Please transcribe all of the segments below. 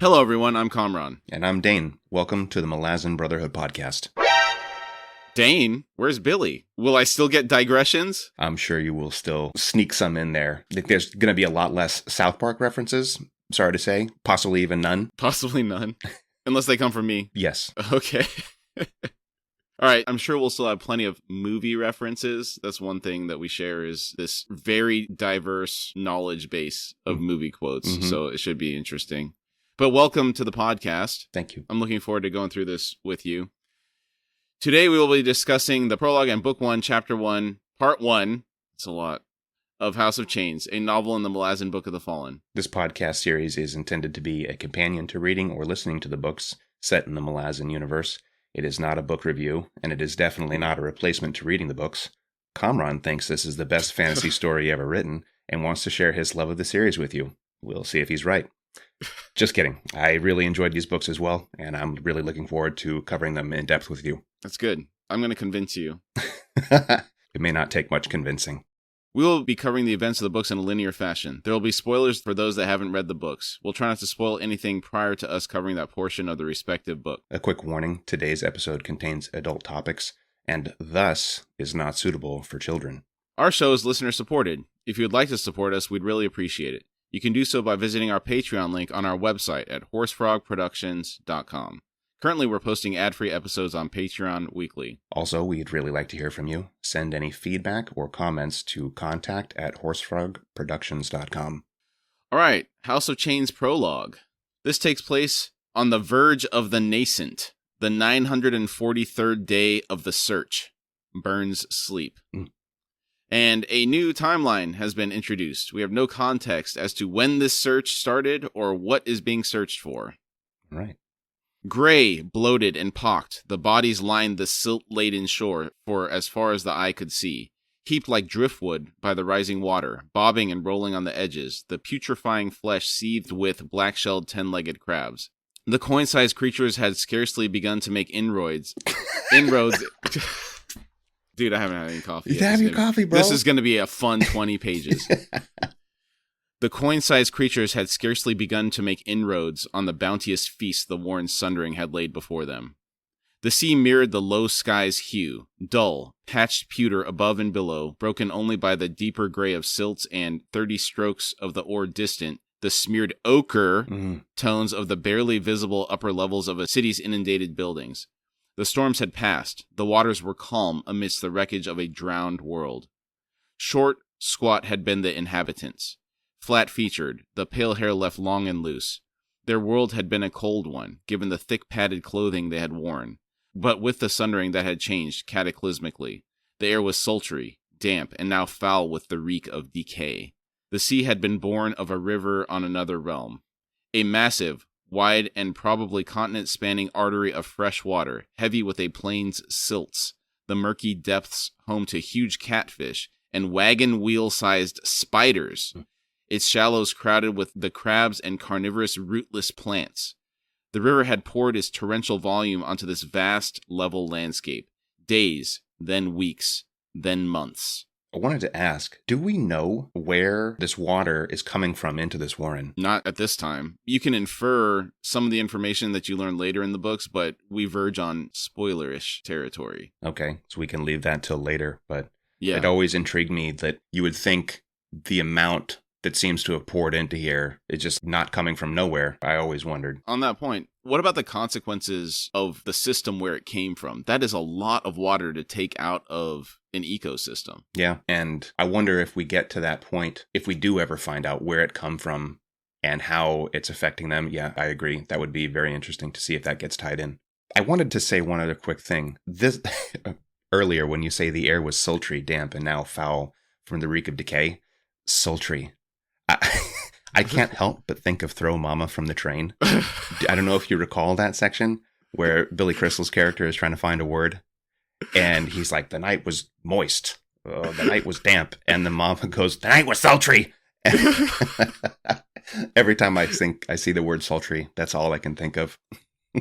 Hello, everyone. I'm Kamraun. And I'm Dane. Welcome to the Malazan Brotherhood podcast. Dane? Where's Billy? Will I still get digressions? I'm sure you will still sneak some in there. I think there's going to be a lot less South Park references, sorry to say. Possibly even none. Possibly none. Unless they come from me. Yes. Okay. All right. I'm sure we'll still have plenty of movie references. That's one thing that we share is this very diverse knowledge base of movie quotes. Mm-hmm. So it should be interesting. But welcome to the podcast. Thank you. I'm looking forward to going through this with you. Today we will be discussing the Prologue and Book 1, Chapter 1, Part 1, it's a lot, of House of Chains, a novel in the Malazan Book of the Fallen. This podcast series is intended to be a companion to reading or listening to the books set in the Malazan universe. It is not a book review, and it is definitely not a replacement to reading the books. Kamraun thinks this is the best fantasy story ever written and wants to share his love of the series with you. We'll see if he's right. Just kidding. I really enjoyed these books as well, and I'm really looking forward to covering them in depth with you. That's good. I'm going to convince you. It may not take much convincing. We will be covering the events of the books in a linear fashion. There will be spoilers for those that haven't read the books. We'll try not to spoil anything prior to us covering that portion of the respective book. A quick warning, today's episode contains adult topics, and thus is not suitable for children. Our show is listener supported. If you would like to support us, we'd really appreciate it. You can do so by visiting our Patreon link on our website at HorseFrogProductions.com. Currently, we're posting ad-free episodes on Patreon weekly. Also, we'd really like to hear from you. Send any feedback or comments to contact@HorseFrogProductions.com. All right, House of Chains Prologue. This takes place on the verge of the nascent, the 943rd day of the search, Burns' sleep. And a new timeline has been introduced. We have no context as to when this search started or what is being searched for. Right. Gray, bloated, and pocked, the bodies lined the silt-laden shore for as far as the eye could see, heaped like driftwood by the rising water, bobbing and rolling on the edges, the putrefying flesh seethed with black-shelled 10-legged crabs. The coin-sized creatures had scarcely begun to make inroads. Dude, I haven't had any coffee. You have your coffee, bro. This is going to be a fun 20 pages. The coin-sized creatures had scarcely begun to make inroads on the bounteous feast the worn sundering had laid before them. The sea mirrored the low sky's hue, dull, patched pewter above and below, broken only by the deeper gray of silts and 30 strokes of the oar distant, the smeared ochre tones of the barely visible upper levels of a city's inundated buildings. The storms had passed. The waters were calm amidst the wreckage of a drowned world. Short, squat had been the inhabitants. Flat-featured, the pale hair left long and loose. Their world had been a cold one, given the thick padded clothing they had worn. But with the sundering that had changed cataclysmically, the air was sultry, damp, and now foul with the reek of decay. The sea had been born of a river on another realm. A massive, wide, and probably continent-spanning artery of fresh water, heavy with a plain's silts, the murky depths home to huge catfish and wagon wheel-sized spiders. Its shallows crowded with the crabs and carnivorous rootless plants. The river had poured its torrential volume onto this vast, level landscape. Days, then weeks, then months. I wanted to ask, do we know where this water is coming from into this warren? Not at this time. You can infer some of the information that you learn later in the books, but we verge on spoilerish territory. Okay, so we can leave that till later, but yeah. It always intrigued me that you would think the amount that seems to have poured into here is just not coming from nowhere. I always wondered. On that point, what about the consequences of the system where it came from? That is a lot of water to take out of an ecosystem. Yeah, and I wonder if we get to that point, if we do ever find out where it come from and how it's affecting them. Yeah, I agree. That would be very interesting to see if that gets tied in. I wanted to say one other quick thing. This earlier, when you say the air was sultry, damp, and now foul from the reek of decay, sultry. I can't help but think of Throw Mama from the Train. I don't know if you recall that section where Billy Crystal's character is trying to find a word. And he's like, the night was moist. The night was damp. And the mama goes, the night was sultry. Every time I see the word sultry, that's all I can think of.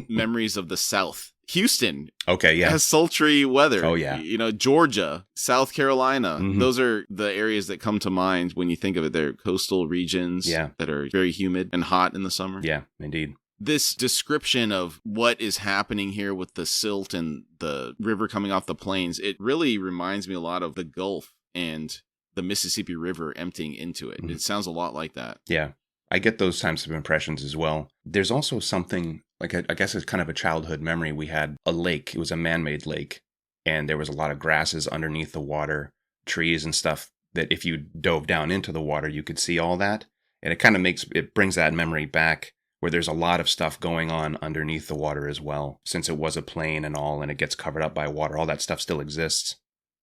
Memories of the South. Houston. Okay, yeah. Has sultry weather. Oh, yeah. You know, Georgia, South Carolina. Mm-hmm. Those are the areas that come to mind when you think of it. They're coastal regions that are very humid and hot in the summer. Yeah, indeed. This description of what is happening here with the silt and the river coming off the plains, it really reminds me a lot of the Gulf and the Mississippi River emptying into it. It sounds a lot like that. Yeah, I get those types of impressions as well. There's also something, like I guess it's kind of a childhood memory. We had a lake. It was a man-made lake, and there was a lot of grasses underneath the water, trees and stuff, that if you dove down into the water, you could see all that. And it kind of brings that memory back, where there's a lot of stuff going on underneath the water as well. Since it was a plain and all, and it gets covered up by water, all that stuff still exists.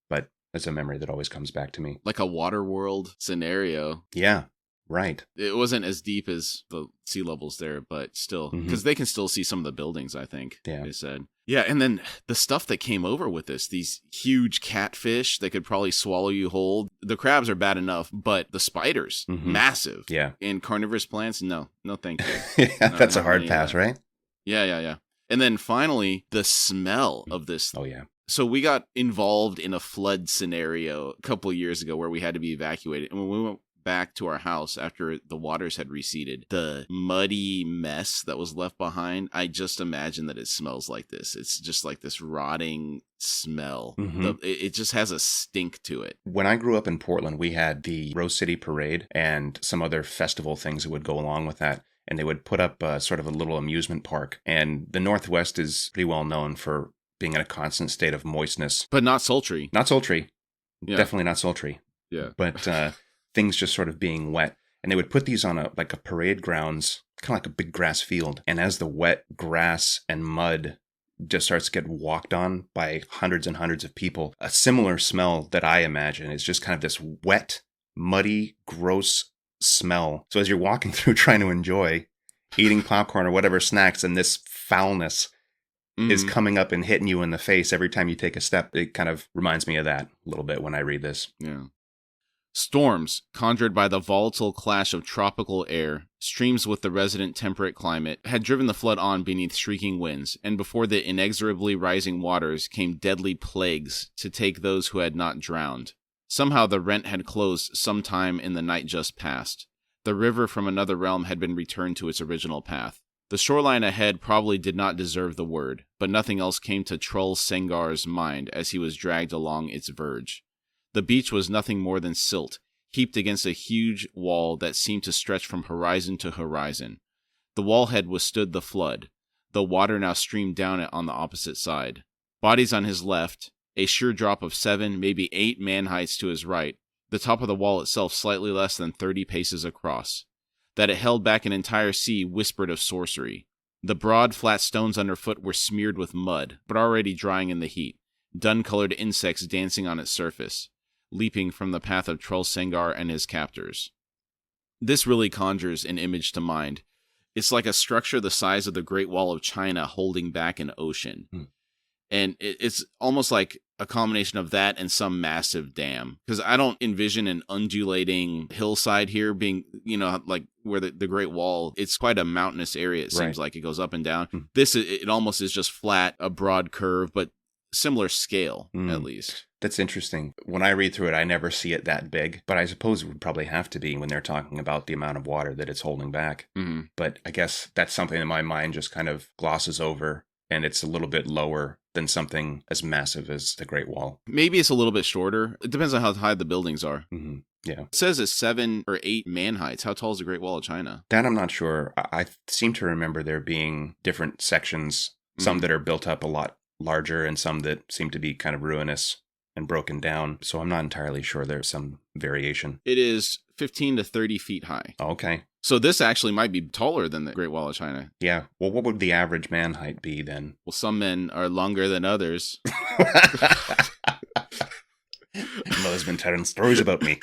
But it's a memory that always comes back to me. Like a water world scenario. Yeah, right. It wasn't as deep as the sea levels there, but still, because they can still see some of the buildings, I think, they said. Yeah, and then the stuff that came over with this, these huge catfish that could probably swallow you whole. The crabs are bad enough, but the spiders, massive. Yeah. And carnivorous plants, no thank you. That's a hard pass, right? Yeah. And then finally, the smell of this. Oh, yeah. So we got involved in a flood scenario a couple of years ago where we had to be evacuated. And when we went back to our house after the waters had receded, the muddy mess that was left behind, I just imagine that it smells like this. It's just like this rotting smell. It just has a stink to it. When I grew up in Portland, we had the Rose City Parade and some other festival things that would go along with that. And they would put up sort of a little amusement park. And the Northwest is pretty well known for being in a constant state of moistness. But not sultry. Not sultry. Yeah. Definitely not sultry. Yeah. But things just sort of being wet. And they would put these on a parade grounds, kind of like a big grass field. And as the wet grass and mud just starts to get walked on by hundreds and hundreds of people, a similar smell that I imagine is just kind of this wet, muddy, gross smell. So as you're walking through trying to enjoy eating popcorn or whatever snacks, and this foulness is coming up and hitting you in the face every time you take a step, it kind of reminds me of that a little bit when I read this. Yeah. Storms, conjured by the volatile clash of tropical air, streams with the resident temperate climate, had driven the flood on beneath shrieking winds, and before the inexorably rising waters came deadly plagues to take those who had not drowned. Somehow the rent had closed some time in the night just past. The river from another realm had been returned to its original path. The shoreline ahead probably did not deserve the word, but nothing else came to Trull Sengar's mind as he was dragged along its verge. The beach was nothing more than silt, heaped against a huge wall that seemed to stretch from horizon to horizon. The wall had withstood the flood. The water now streamed down it on the opposite side. Bodies on his left, a sheer drop of 7, maybe 8 man-heights to his right, the top of the wall itself slightly less than 30 paces across. That it held back an entire sea whispered of sorcery. The broad, flat stones underfoot were smeared with mud, but already drying in the heat, dun-colored insects dancing on its surface, leaping from the path of Trull Sengar and his captors. This really conjures an image to mind. It's like a structure the size of the Great Wall of China holding back an ocean. And it's almost like a combination of that and some massive dam. Because I don't envision an undulating hillside here being, like where the Great Wall, it's quite a mountainous area. It seems like it goes up and down. This, it almost is just flat, a broad curve, but similar scale, at least. That's interesting. When I read through it, I never see it that big, but I suppose it would probably have to be when they're talking about the amount of water that it's holding back. But I guess that's something that my mind just kind of glosses over, and it's a little bit lower than something as massive as the Great Wall. Maybe it's a little bit shorter. It depends on how high the buildings are. Yeah. It says it's 7 or 8 man heights. How tall is the Great Wall of China? That I'm not sure. I seem to remember there being different sections, some that are built up a lot larger and some that seem to be kind of ruinous and broken down. So I'm not entirely sure. There's some variation. It is 15 to 30 feet high. Okay. So this actually might be taller than the Great Wall of China. Yeah. Well, what would the average man height be then? Well, some men are longer than others. Mother's been telling stories about me.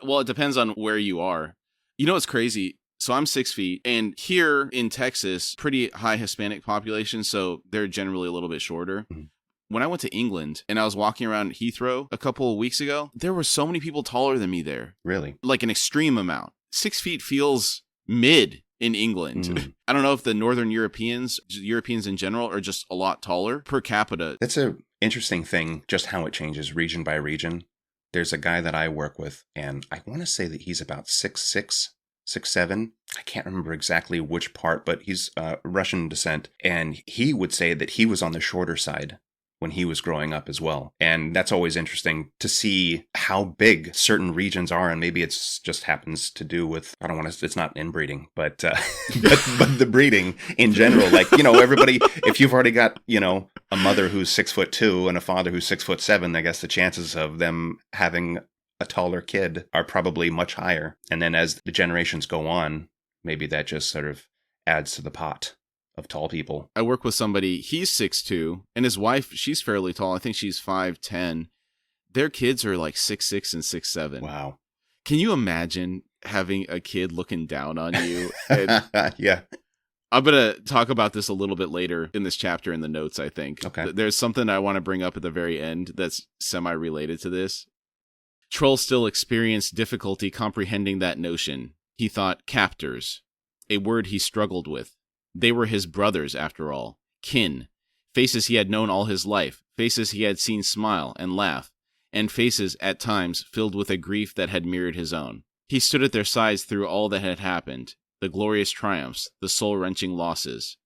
Well, it depends on where you are. You know what's crazy? So I'm 6 feet, and here in Texas, pretty high Hispanic population, so they're generally a little bit shorter. When I went to England and I was walking around Heathrow a couple of weeks ago, there were so many people taller than me there. Really? Like an extreme amount. 6 feet feels mid in England. I don't know if the Northern Europeans in general, are just a lot taller per capita. That's an interesting thing, just how it changes region by region. There's a guy that I work with, and I want to say that he's about 6'6", 6'7". I can't remember exactly which part, but he's Russian descent. And he would say that he was on the shorter side when he was growing up as well. And that's always interesting to see how big certain regions are. And maybe it's just happens to do with, I don't want to, it's not inbreeding, but the breeding in general. Like, everybody, if you've already got, a mother who's 6'2" and a father who's 6'7", I guess the chances of them having a taller kid are probably much higher. And then as the generations go on, maybe that just sort of adds to the pot of tall people. I work with somebody, he's 6'2", and his wife, she's fairly tall. I think she's 5'10". Their kids are like 6'6" and 6'7". Wow. Can you imagine having a kid looking down on you? And yeah. I'm going to talk about this a little bit later in this chapter in the notes, I think. Okay. There's something I want to bring up at the very end that's semi-related to this. Troll still experienced difficulty comprehending that notion. He thought captors, a word he struggled with. They were his brothers, after all, kin, faces he had known all his life, faces he had seen smile and laugh, and faces, at times, filled with a grief that had mirrored his own. He stood at their sides through all that had happened, the glorious triumphs, the soul-wrenching losses.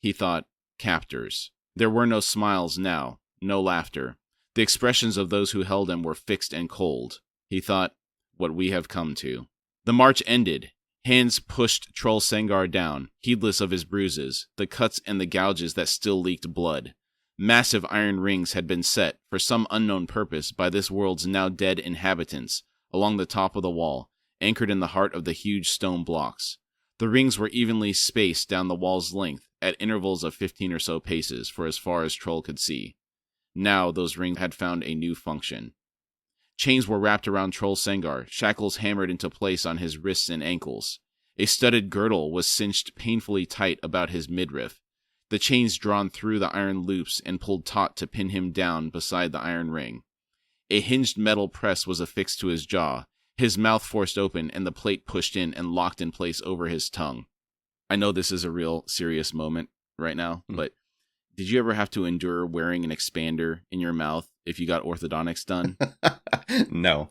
He thought, captors. There were no smiles now, no laughter. The expressions of those who held him were fixed and cold. He thought, what we have come to. The march ended. Hands pushed Troll Sengar down, heedless of his bruises, the cuts and the gouges that still leaked blood. Massive iron rings had been set, for some unknown purpose, by this world's now dead inhabitants, along the top of the wall, anchored in the heart of the huge stone blocks. The rings were evenly spaced down the wall's length, at intervals of 15 or so paces, for as far as Troll could see. Now those rings had found a new function. Chains were wrapped around Troll Sengar, shackles hammered into place on his wrists and ankles. A studded girdle was cinched painfully tight about his midriff, the chains drawn through the iron loops and pulled taut to pin him down beside the iron ring. A hinged metal press was affixed to his jaw, his mouth forced open and the plate pushed in and locked in place over his tongue. I know this is a real serious moment right now, but did you ever have to endure wearing an expander in your mouth if you got orthodontics done? No.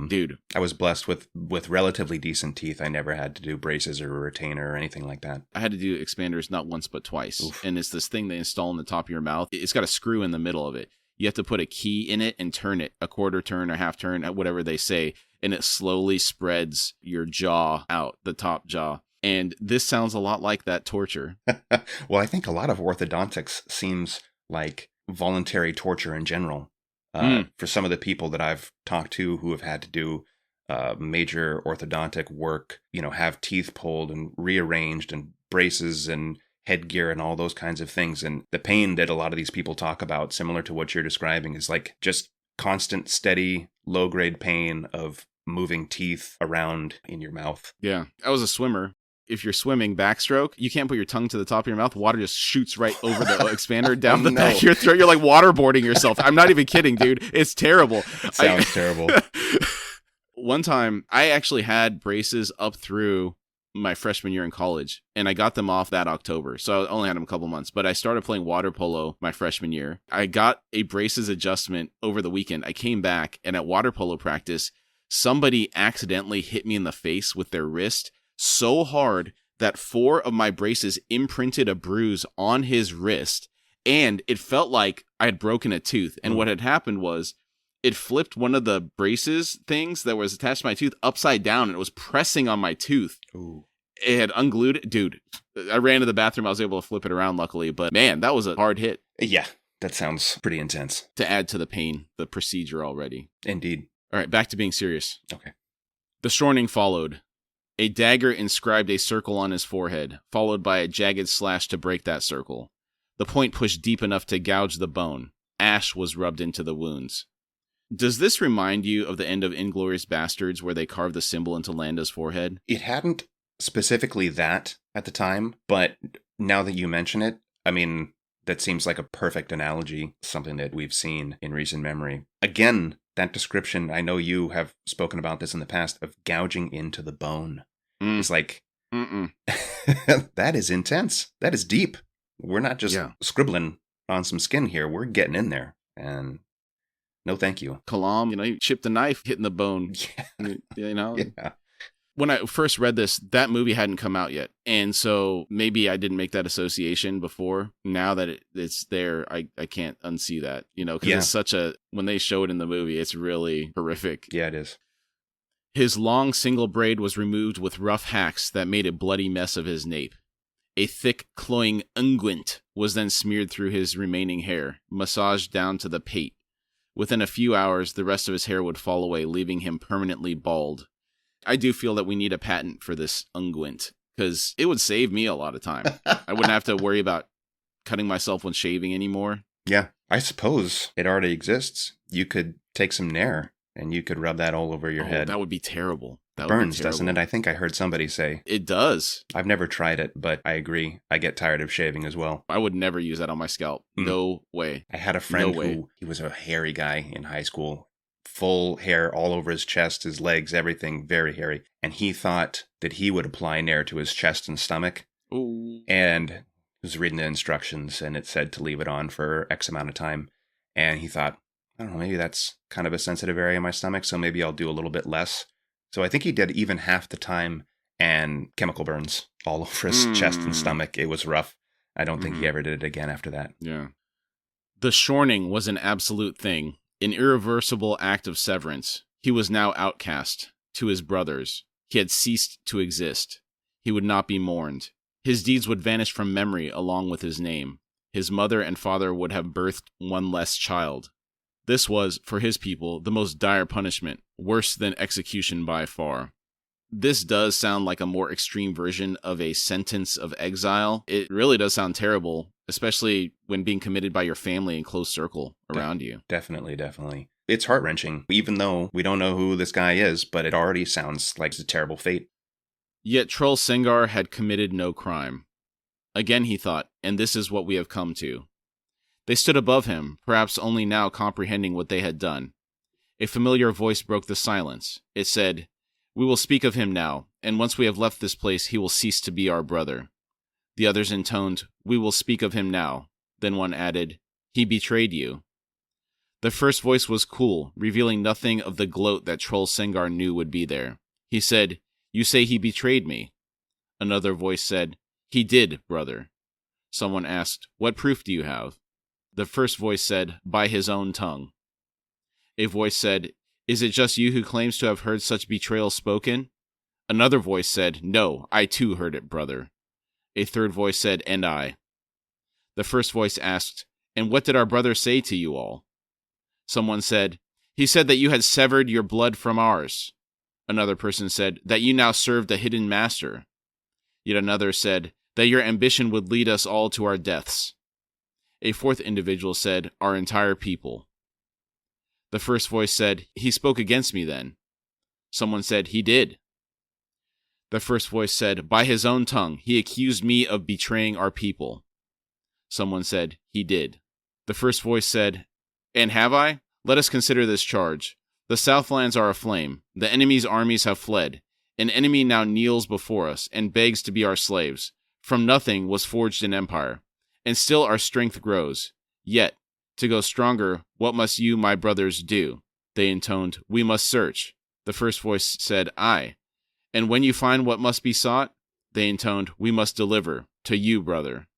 Dude. I was blessed with relatively decent teeth. I never had to do braces or a retainer or anything like that. I had to do expanders not once but twice. Oof. And it's this thing they install in the top of your mouth. It's got a screw in the middle of it. You have to put a key in it and turn it a quarter turn or half turn, whatever they say, and it slowly spreads your jaw out, the top jaw. And this sounds a lot like that torture. Well, I think a lot of orthodontics seems like voluntary torture in general. For some of the people that I've talked to who have had to do major orthodontic work, have teeth pulled and rearranged and braces and headgear and all those kinds of things. And the pain that a lot of these people talk about, similar to what you're describing, is like just constant, steady, low-grade pain of moving teeth around in your mouth. Yeah. I was a swimmer. If you're swimming backstroke, you can't put your tongue to the top of your mouth. Water just shoots right over the expander down the back of your throat. You're like waterboarding yourself. I'm not even kidding, dude. It's terrible. Sounds terrible. One time, I actually had braces up through my freshman year in college, and I got them off that October. So I only had them a couple months, but I started playing water polo my freshman year. I got a braces adjustment over the weekend. I came back, and at water polo practice, somebody accidentally hit me in the face with their wrist so hard that 4 of my braces imprinted a bruise on his wrist, and it felt like I had broken a tooth. And what had happened was it flipped one of the braces things that was attached to my tooth upside down, and it was pressing on my tooth. Ooh. It had unglued it. Dude, I ran to the bathroom. I was able to flip it around, luckily. But man, that was a hard hit. Yeah, that sounds pretty intense. To add to the pain, the procedure already. Indeed. All right, back to being serious. Okay. The shortening followed. A dagger inscribed a circle on his forehead, followed by a jagged slash to break that circle. The point pushed deep enough to gouge the bone. Ash was rubbed into the wounds. Does this remind you of the end of Inglourious Bastards, where they carved the symbol into Landa's forehead? It hadn't specifically that at the time, but now that you mention it, I mean, that seems like a perfect analogy, something that we've seen in recent memory. Again, that description, I know you have spoken about this in the past, of gouging into the bone. It's like, that is intense. That is deep. We're not just scribbling on some skin here. We're getting in there. And no thank you. Kalam, you chipped the knife, hitting the bone. Yeah. Yeah. When I first read this, that movie hadn't come out yet. And so maybe I didn't make that association before. Now that it's there, I can't unsee that, because it's such when they show it in the movie, it's really horrific. Yeah, it is. His long single braid was removed with rough hacks that made a bloody mess of his nape. A thick, cloying unguent was then smeared through his remaining hair, massaged down to the pate. Within a few hours, the rest of his hair would fall away, leaving him permanently bald. I do feel that we need a patent for this unguent, because it would save me a lot of time. I wouldn't have to worry about cutting myself when shaving anymore. Yeah, I suppose it already exists. You could take some Nair, and you could rub that all over your head. That would be terrible. That burns, doesn't it? I think I heard somebody say. It does. I've never tried it, but I agree. I get tired of shaving as well. I would never use that on my scalp. No way. I had a friend who, he was a hairy guy in high school. Full hair all over his chest, his legs, everything, very hairy. And he thought that he would apply Nair to his chest and stomach. Ooh. And he was reading the instructions, and it said to leave it on for X amount of time. And he thought, I don't know, maybe that's kind of a sensitive area in my stomach, so maybe I'll do a little bit less. So I think he did even half the time, and chemical burns all over his chest and stomach. It was rough. I don't think he ever did it again after that. Yeah. The shorning was an absolute thing, an irreversible act of severance. He was now outcast to his brothers. He had ceased to exist. He would not be mourned. His deeds would vanish from memory along with his name. His mother and father would have birthed one less child. This was, for his people, the most dire punishment, worse than execution by far. This does sound like a more extreme version of a sentence of exile. It really does sound terrible, especially when being committed by your family and close circle around you. Definitely, definitely. It's heart-wrenching, even though we don't know who this guy is, but it already sounds like it's a terrible fate. Yet Troll Sengar had committed no crime. Again, he thought, and this is what we have come to. They stood above him, perhaps only now comprehending what they had done. A familiar voice broke the silence. It said, "We will speak of him now, and once we have left this place, he will cease to be our brother." The others intoned, "We will speak of him now." Then one added, "He betrayed you." The first voice was cool, revealing nothing of the gloat that Troll Sengar knew would be there. He said, "You say he betrayed me." Another voice said, "He did, brother." Someone asked, "What proof do you have?" The first voice said, "By his own tongue." A voice said, "Is it just you who claims to have heard such betrayal spoken?" Another voice said, "No, I too heard it, brother." A third voice said, "And I." The first voice asked, "And what did our brother say to you all?" Someone said, "He said that you had severed your blood from ours." Another person said, "That you now served a hidden master." Yet another said, "That your ambition would lead us all to our deaths." A fourth individual said, "Our entire people." The first voice said, "He spoke against me then." Someone said, "He did." The first voice said, "By his own tongue, he accused me of betraying our people." Someone said, "He did." The first voice said, "And have I? Let us consider this charge. The Southlands are aflame. The enemy's armies have fled. An enemy now kneels before us and begs to be our slaves. From nothing was forged an empire, and still our strength grows. Yet, to go stronger, what must you, my brothers, do?" They intoned, "We must search." The first voice said, "Aye. And when you find what must be sought," they intoned, "we must deliver, to you, brother."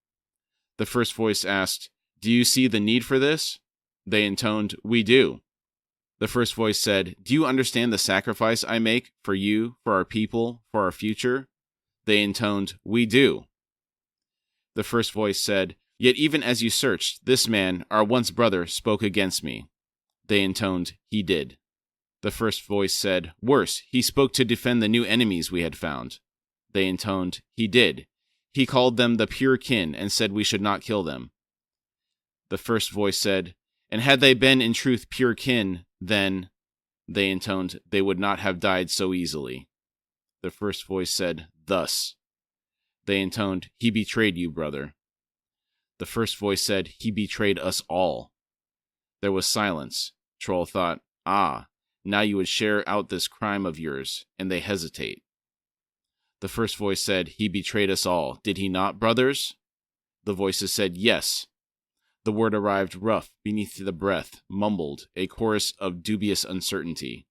The first voice asked, "Do you see the need for this?" They intoned, "We do." The first voice said, "Do you understand the sacrifice I make for you, for our people, for our future?" They intoned, "We do." The first voice said, "Yet even as you searched, this man, our once brother, spoke against me." They intoned, "He did." The first voice said, "Worse, he spoke to defend the new enemies we had found." They intoned, "He did. He called them the pure kin and said we should not kill them." The first voice said, "And had they been in truth pure kin, then," they intoned, "they would not have died so easily." The first voice said, "Thus." They intoned, "He betrayed you, brother." The first voice said, "He betrayed us all." There was silence. Troll thought, now you would share out this crime of yours, and they hesitate. The first voice said, "He betrayed us all. Did he not, brothers?" The voices said, "Yes." The word arrived rough, beneath the breath, mumbled, a chorus of dubious uncertainty.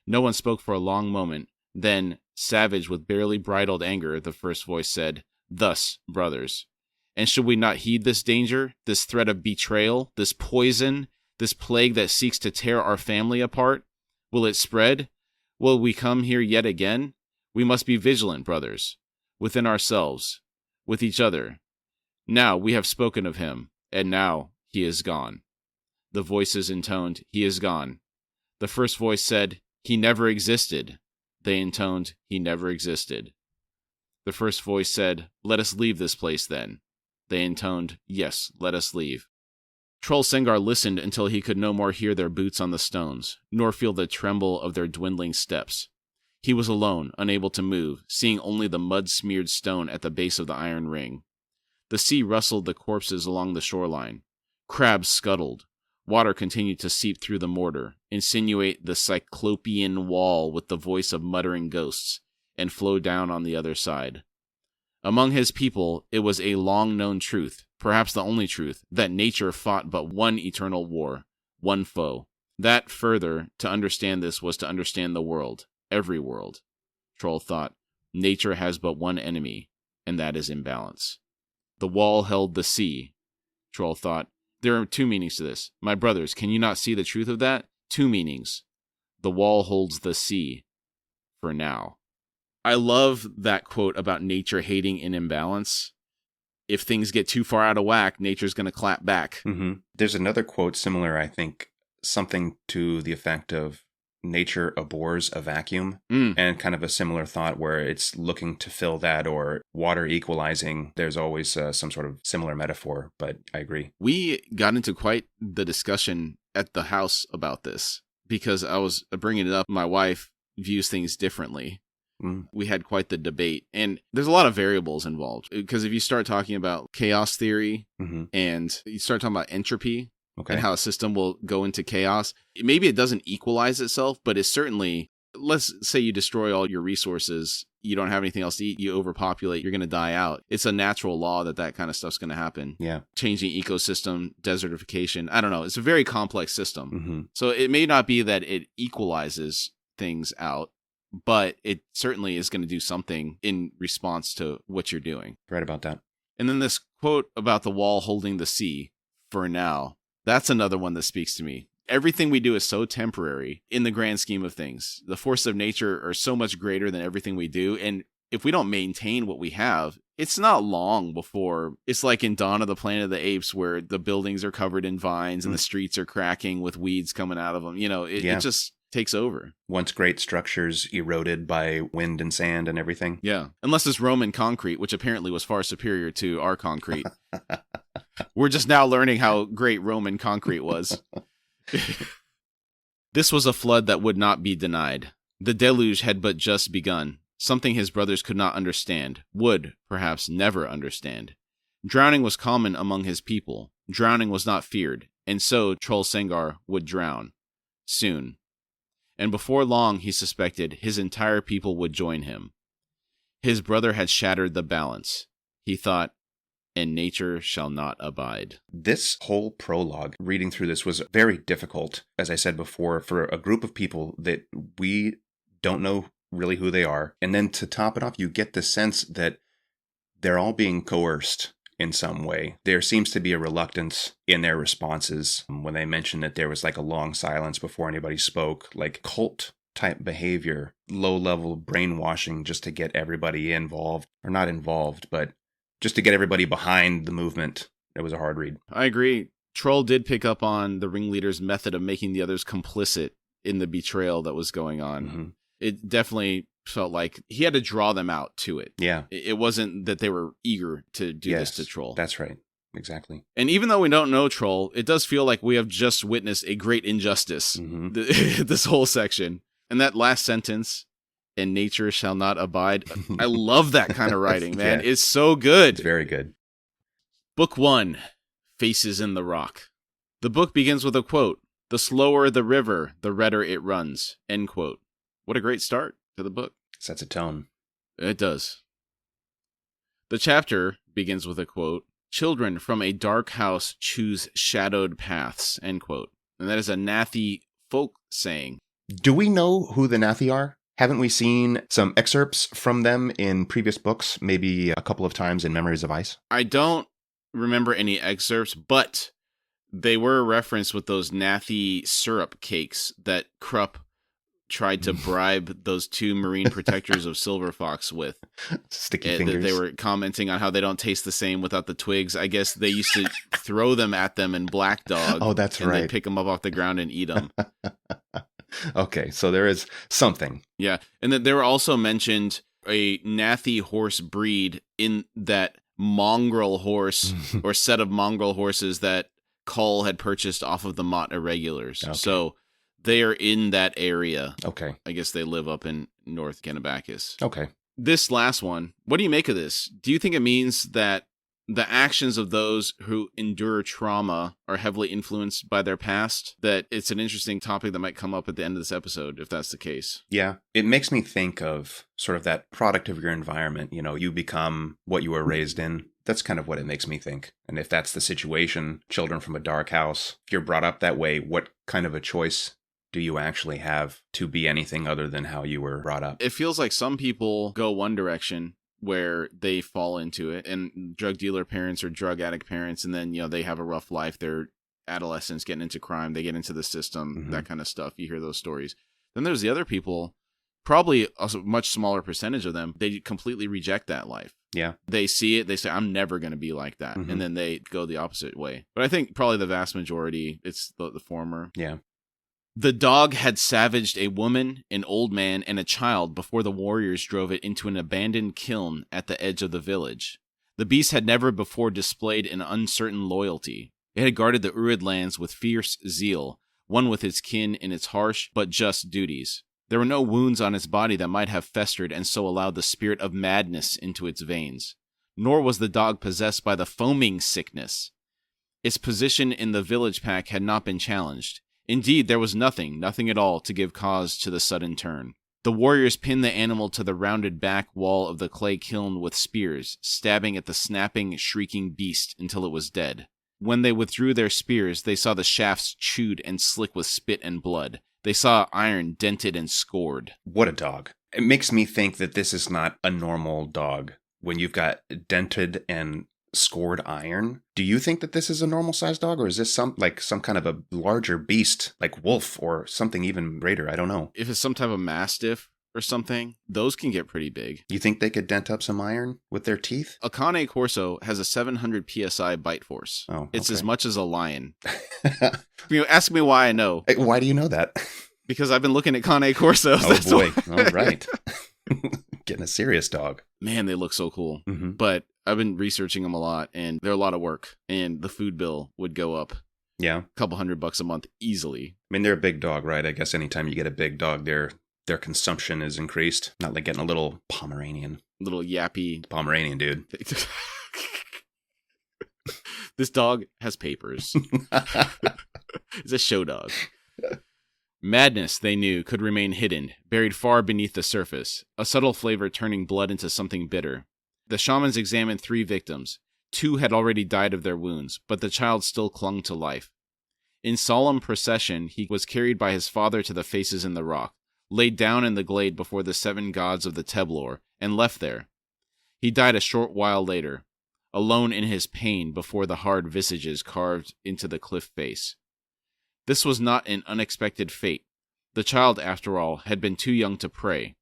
No one spoke for a long moment. Then, Savage with barely bridled anger, the first voice said, "Thus, brothers. And should we not heed this danger, this threat of betrayal, this poison, this plague that seeks to tear our family apart? Will it spread? Will we come here yet again? We must be vigilant, brothers, within ourselves, with each other. Now we have spoken of him, and now he is gone." The voices intoned, "He is gone." The first voice said, "He never existed." They intoned, "He never existed." The first voice said, "Let us leave this place then." They intoned, "Yes, let us leave." Troll Sengar listened until he could no more hear their boots on the stones, nor feel the tremble of their dwindling steps. He was alone, unable to move, seeing only the mud-smeared stone at the base of the iron ring. The sea rustled the corpses along the shoreline. Crabs scuttled. Water continued to seep through the mortar, insinuate the cyclopean wall with the voice of muttering ghosts, and flow down on the other side. Among his people, it was a long-known truth, perhaps the only truth, that nature fought but one eternal war, one foe. That, further, to understand this was to understand the world, every world. Troll thought, nature has but one enemy, and that is imbalance. The wall held the sea. Troll thought, there are two meanings to this. My brothers, can you not see the truth of that? Two meanings. The wall holds the sea. For now. I love that quote about nature hating an imbalance. If things get too far out of whack, nature's going to clap back. Mm-hmm. There's another quote similar, I think, something to the effect of nature abhors a vacuum, and kind of a similar thought where it's looking to fill that, or water equalizing. There's always some sort of similar metaphor, but I agree. We got into quite the discussion at the house about this because I was bringing it up. My wife views things differently. We had quite the debate, and there's a lot of variables involved because if you start talking about chaos theory and you start talking about entropy and how a system will go into chaos, maybe it doesn't equalize itself, but it's certainly, let's say you destroy all your resources, you don't have anything else to eat, you overpopulate, you're going to die out. It's a natural law that kind of stuff's going to happen. Yeah. Changing ecosystem, desertification. I don't know. It's a very complex system. So it may not be that it equalizes things out, but it certainly is going to do something in response to what you're doing. Right about that. And then this quote about the wall holding the sea, for now, that's another one that speaks to me. Everything we do is so temporary in the grand scheme of things. The forces of nature are so much greater than everything we do. And if we don't maintain what we have, it's not long before it's like in Dawn of the Planet of the Apes where the buildings are covered in vines and the streets are cracking with weeds coming out of them. You know, it just takes over. Once great structures eroded by wind and sand and everything. Yeah. Unless it's Roman concrete, which apparently was far superior to our concrete. We're just now learning how great Roman concrete was. This was a flood that would not be denied. The deluge had but just begun, something his brothers could not understand, would, perhaps, never understand. Drowning was common among his people. Drowning was not feared, and so Troll Sengar would drown. Soon. And before long, he suspected, his entire people would join him. His brother had shattered the balance. He thought, and nature shall not abide. This whole prologue, reading through this, was very difficult, as I said before, for a group of people that we don't know really who they are. And then to top it off, you get the sense that they're all being coerced in some way. There seems to be a reluctance in their responses when they mentioned that there was like a long silence before anybody spoke, like cult type behavior, low level brainwashing just to get everybody involved, or not involved, but just to get everybody behind the movement. It was a hard read. I agree. Troll did pick up on the ringleader's method of making the others complicit in the betrayal that was going on. It definitely felt like he had to draw them out to it. Yeah. It wasn't that they were eager to do this to Troll. That's right. Exactly. And even though we don't know Troll, it does feel like we have just witnessed a great injustice, this whole section. And that last sentence, and nature shall not abide. I love that kind of writing, man. It's so good. It's very good. Book 1, Faces in the Rock. The book begins with a quote, "The slower the river, the redder it runs," end quote. What a great start to the book. Sets a tone. It does. The chapter begins with a quote, "Children from a dark house choose shadowed paths," end quote. And that is a Nathi folk saying. Do we know who the Nathi are? Haven't we seen some excerpts from them in previous books, maybe a couple of times in Memories of Ice? I don't remember any excerpts, but they were referenced with those Nathy syrup cakes that Krupp tried to bribe those two marine protectors of Silver Fox with. Sticky fingers. They were commenting on how they don't taste the same without the twigs. I guess they used to throw them at them in Black Dog. Oh, that's right. And they'd pick them up off the ground and eat them. Okay, so there is something. Yeah, and then there were also mentioned a Nathy horse breed in that mongrel horse or set of mongrel horses that Cull had purchased off of the Mott Irregulars. Okay. So they are in that area. Okay. I guess they live up in North Kennebacus. Okay. This last one, what do you make of this? Do you think it means that the actions of those who endure trauma are heavily influenced by their past? That it's an interesting topic that might come up at the end of this episode, if that's the case. Yeah. It makes me think of sort of that product of your environment. You know, you become what you were raised in. That's kind of what it makes me think. And if that's the situation, children from a dark house, if you're brought up that way, what kind of a choice do you actually have to be anything other than how you were brought up? It feels like some people go one direction where they fall into it, and drug dealer parents or drug addict parents, and then, you know, they have a rough life. They're adolescents getting into crime. They get into the system, that kind of stuff. You hear those stories. Then there's the other people, probably a much smaller percentage of them, they completely reject that life. Yeah. They see it, they say, I'm never going to be like that. And then they go the opposite way. But I think probably the vast majority, it's the former. Yeah. The dog had savaged a woman, an old man, and a child before the warriors drove it into an abandoned kiln at the edge of the village. The beast had never before displayed an uncertain loyalty. It had guarded the Urid lands with fierce zeal, one with its kin in its harsh but just duties. There were no wounds on its body that might have festered and so allowed the spirit of madness into its veins. Nor was the dog possessed by the foaming sickness. Its position in the village pack had not been challenged. Indeed, there was nothing at all to give cause to the sudden turn. The warriors pinned the animal to the rounded back wall of the clay kiln with spears, stabbing at the snapping, shrieking beast until it was dead. When they withdrew their spears, they saw the shafts chewed and slick with spit and blood. They saw iron dented and scored. What a dog. It makes me think that this is not a normal dog. When you've got dented and scored iron, do you think that this is a normal sized dog, or is this some kind of a larger beast, like wolf or something even greater? I don't know. If it's some type of mastiff or something, those can get pretty big. You think they could dent up some iron with their teeth? A Cane Corso has a 700 psi bite force. Oh, okay. It's as much as a lion. Ask me why I know. Why do you know that? Because I've been looking at Cane Corsos. Oh boy! All right, getting a serious dog. Man, they look so cool. But I've been researching them a lot, and they're a lot of work, and the food bill would go up. Yeah, a couple $100 a month easily. I mean, they're a big dog, right? I guess anytime you get a big dog, their consumption is increased. Not like getting a little Pomeranian. Little yappy Pomeranian, dude. This dog has papers. It's a show dog. Madness, they knew, could remain hidden, buried far beneath the surface, a subtle flavor turning blood into something bitter. The shamans examined 3 victims. 2 had already died of their wounds, but the child still clung to life. In solemn procession, he was carried by his father to the faces in the rock, laid down in the glade before the 7 gods of the Teblor, and left there. He died a short while later, alone in his pain before the hard visages carved into the cliff face. This was not an unexpected fate. The child, after all, had been too young to pray.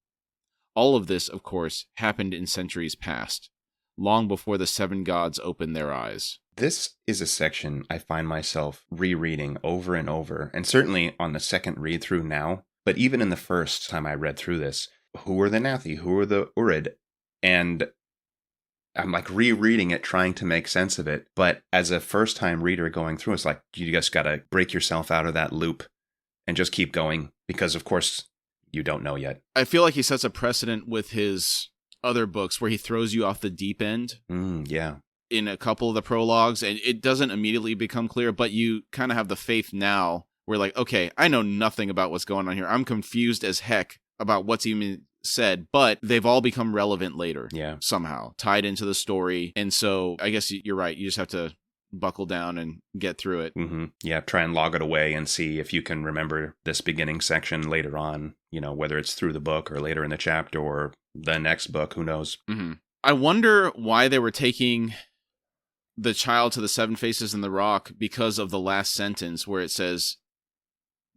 All of this, of course, happened in centuries past, long before the 7 gods opened their eyes. This is a section I find myself rereading over and over, and certainly on the second read-through now, but even in the first time I read through this, who were the Nathy, who were the Urid, and I'm like rereading it, trying to make sense of it. But as a first-time reader going through, it's like you just got to break yourself out of that loop and just keep going because, of course, you don't know yet. I feel like he sets a precedent with his other books where he throws you off the deep end. Yeah. In a couple of the prologues, and it doesn't immediately become clear, but you kind of have the faith now where like, okay, I know nothing about what's going on here. I'm confused as heck about what's even said, but they've all become relevant later. Yeah. Somehow tied into the story. And so I guess you're right. You just have to buckle down and get through it. Mm-hmm. Yeah, try and log it away and see if you can remember this beginning section later on, whether it's through the book or later in the chapter or the next book, who knows. Mm-hmm. I wonder why they were taking the child to the seven faces in the rock because of the last sentence where it says,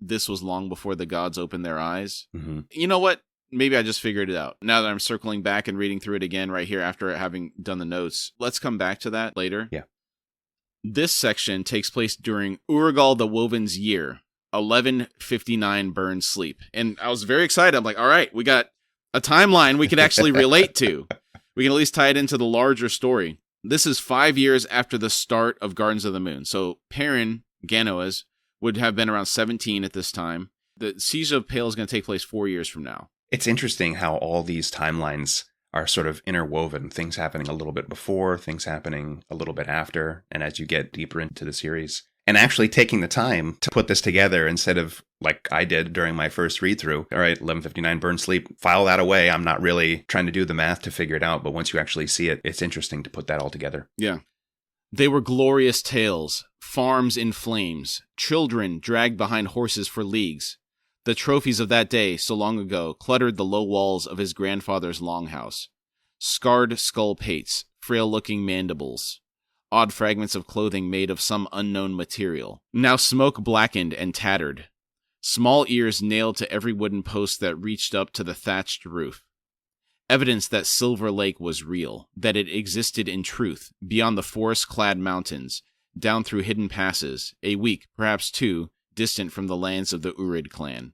this was long before the gods opened their eyes. Mm-hmm. You know what? Maybe I just figured it out. Now that I'm circling back and reading through it again right here after having done the notes, let's come back to that later. Yeah. This section takes place during Urigal the Woven's year, 1159 Burn Sleep. And I was very excited. I'm like, all right, we got a timeline we could actually relate to. We can at least tie it into the larger story. This is 5 years after the start of Gardens of the Moon. So Perrin, Ganoas, would have been around 17 at this time. The Siege of Pale is going to take place 4 years from now. It's interesting how all these timelines are sort of interwoven, things happening a little bit before, things happening a little bit after, and as you get deeper into the series. And actually taking the time to put this together instead of, like I did during my first read-through, all right, 1159 Burn Sleep, file that away. I'm not really trying to do the math to figure it out, but once you actually see it, it's interesting to put that all together. Yeah. They were glorious tales, farms in flames, children dragged behind horses for leagues. The trophies of that day, so long ago, cluttered the low walls of his grandfather's longhouse. Scarred skull pates, frail-looking mandibles, odd fragments of clothing made of some unknown material, now smoke-blackened and tattered. Small ears nailed to every wooden post that reached up to the thatched roof. Evidence that Silver Lake was real, that it existed in truth, beyond the forest-clad mountains, down through hidden passes, a week, perhaps two, distant from the lands of the Urid clan.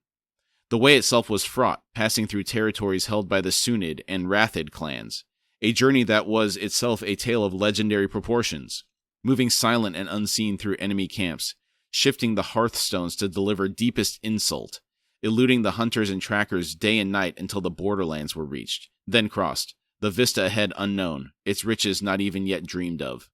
The way itself was fraught, passing through territories held by the Sunid and Rathid clans, a journey that was itself a tale of legendary proportions, moving silent and unseen through enemy camps, shifting the hearthstones to deliver deepest insult, eluding the hunters and trackers day and night until the borderlands were reached, then crossed, the vista ahead unknown, its riches not even yet dreamed of.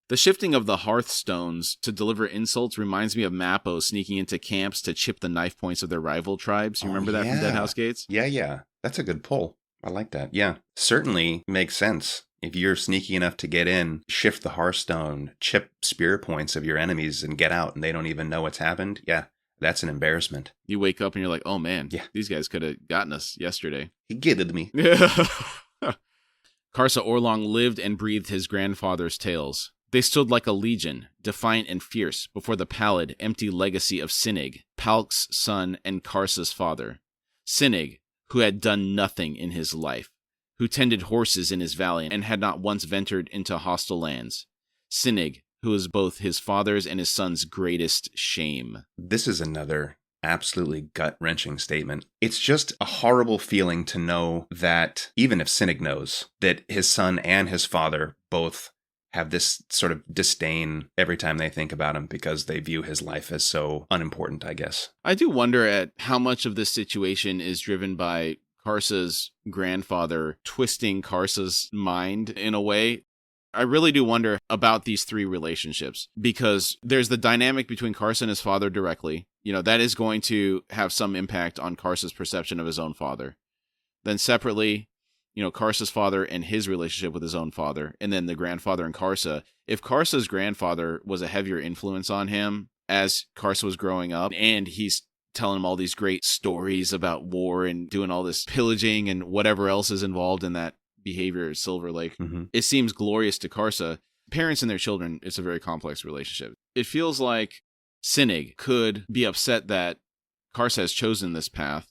The shifting of the hearthstones to deliver insults reminds me of Mappo sneaking into camps to chip the knife points of their rival tribes. You remember that from Dead House Gates? Yeah. That's a good pull. I like that. Yeah. Certainly makes sense. If you're sneaky enough to get in, shift the hearthstone, chip spear points of your enemies and get out and they don't even know what's happened. Yeah. That's an embarrassment. You wake up and you're like, oh man, these guys could have gotten us yesterday. He gitted me. Karsa Orlong lived and breathed his grandfather's tales. They stood like a legion, defiant and fierce, before the pallid, empty legacy of Sinig, Palk's son and Karsa's father. Sinig, who had done nothing in his life, who tended horses in his valley and had not once ventured into hostile lands. Sinig, who was both his father's and his son's greatest shame. This is another absolutely gut-wrenching statement. It's just a horrible feeling to know that, even if Sinig knows, that his son and his father both have this sort of disdain every time they think about him because they view his life as so unimportant, I guess. I do wonder at how much of this situation is driven by Karsa's grandfather twisting Karsa's mind in a way. I really do wonder about these three relationships because there's the dynamic between Karsa and his father directly. That is going to have some impact on Karsa's perception of his own father. Then separately, Karsa's father and his relationship with his own father, and then the grandfather and Karsa. If Karsa's grandfather was a heavier influence on him as Karsa was growing up, and he's telling him all these great stories about war and doing all this pillaging and whatever else is involved in that behavior at Silver Lake, it seems glorious to Karsa. Parents and their children, it's a very complex relationship. It feels like Sinig could be upset that Karsa has chosen this path.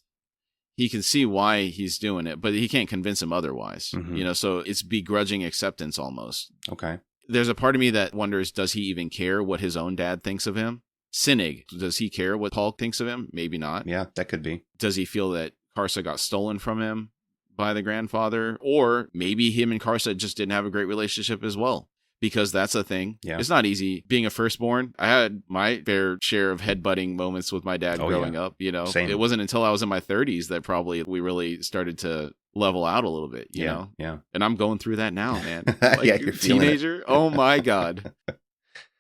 He can see why he's doing it, but he can't convince him otherwise. So it's begrudging acceptance almost. Okay. There's a part of me that wonders, does he even care what his own dad thinks of him? Sinig, does he care what Paul thinks of him? Maybe not. Yeah, that could be. Does he feel that Karsa got stolen from him by the grandfather? Or maybe him and Karsa just didn't have a great relationship as well. Because that's a thing. Yeah. It's not easy being a firstborn. I had my fair share of headbutting moments with my dad growing up. Same. It wasn't until I was in my 30s that probably we really started to level out a little bit, you know? Yeah. And I'm going through that now, man. Yeah, you're teenager. Oh my God.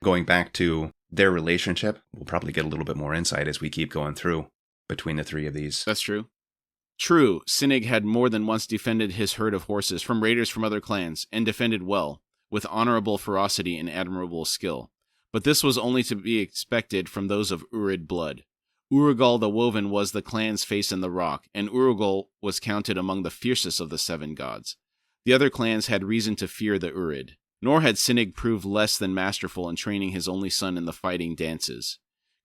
Going back to their relationship, we'll probably get a little bit more insight as we keep going through between the three of these. That's true. True, Sinig had more than once defended his herd of horses from raiders from other clans, and defended well. with honorable ferocity and admirable skill. But this was only to be expected from those of Urid blood. Urugal the Woven was the clan's face in the rock, and Urugal was counted among the fiercest of the 7 gods. The other clans had reason to fear the Urid. Nor had Sinig proved less than masterful in training his only son in the fighting dances.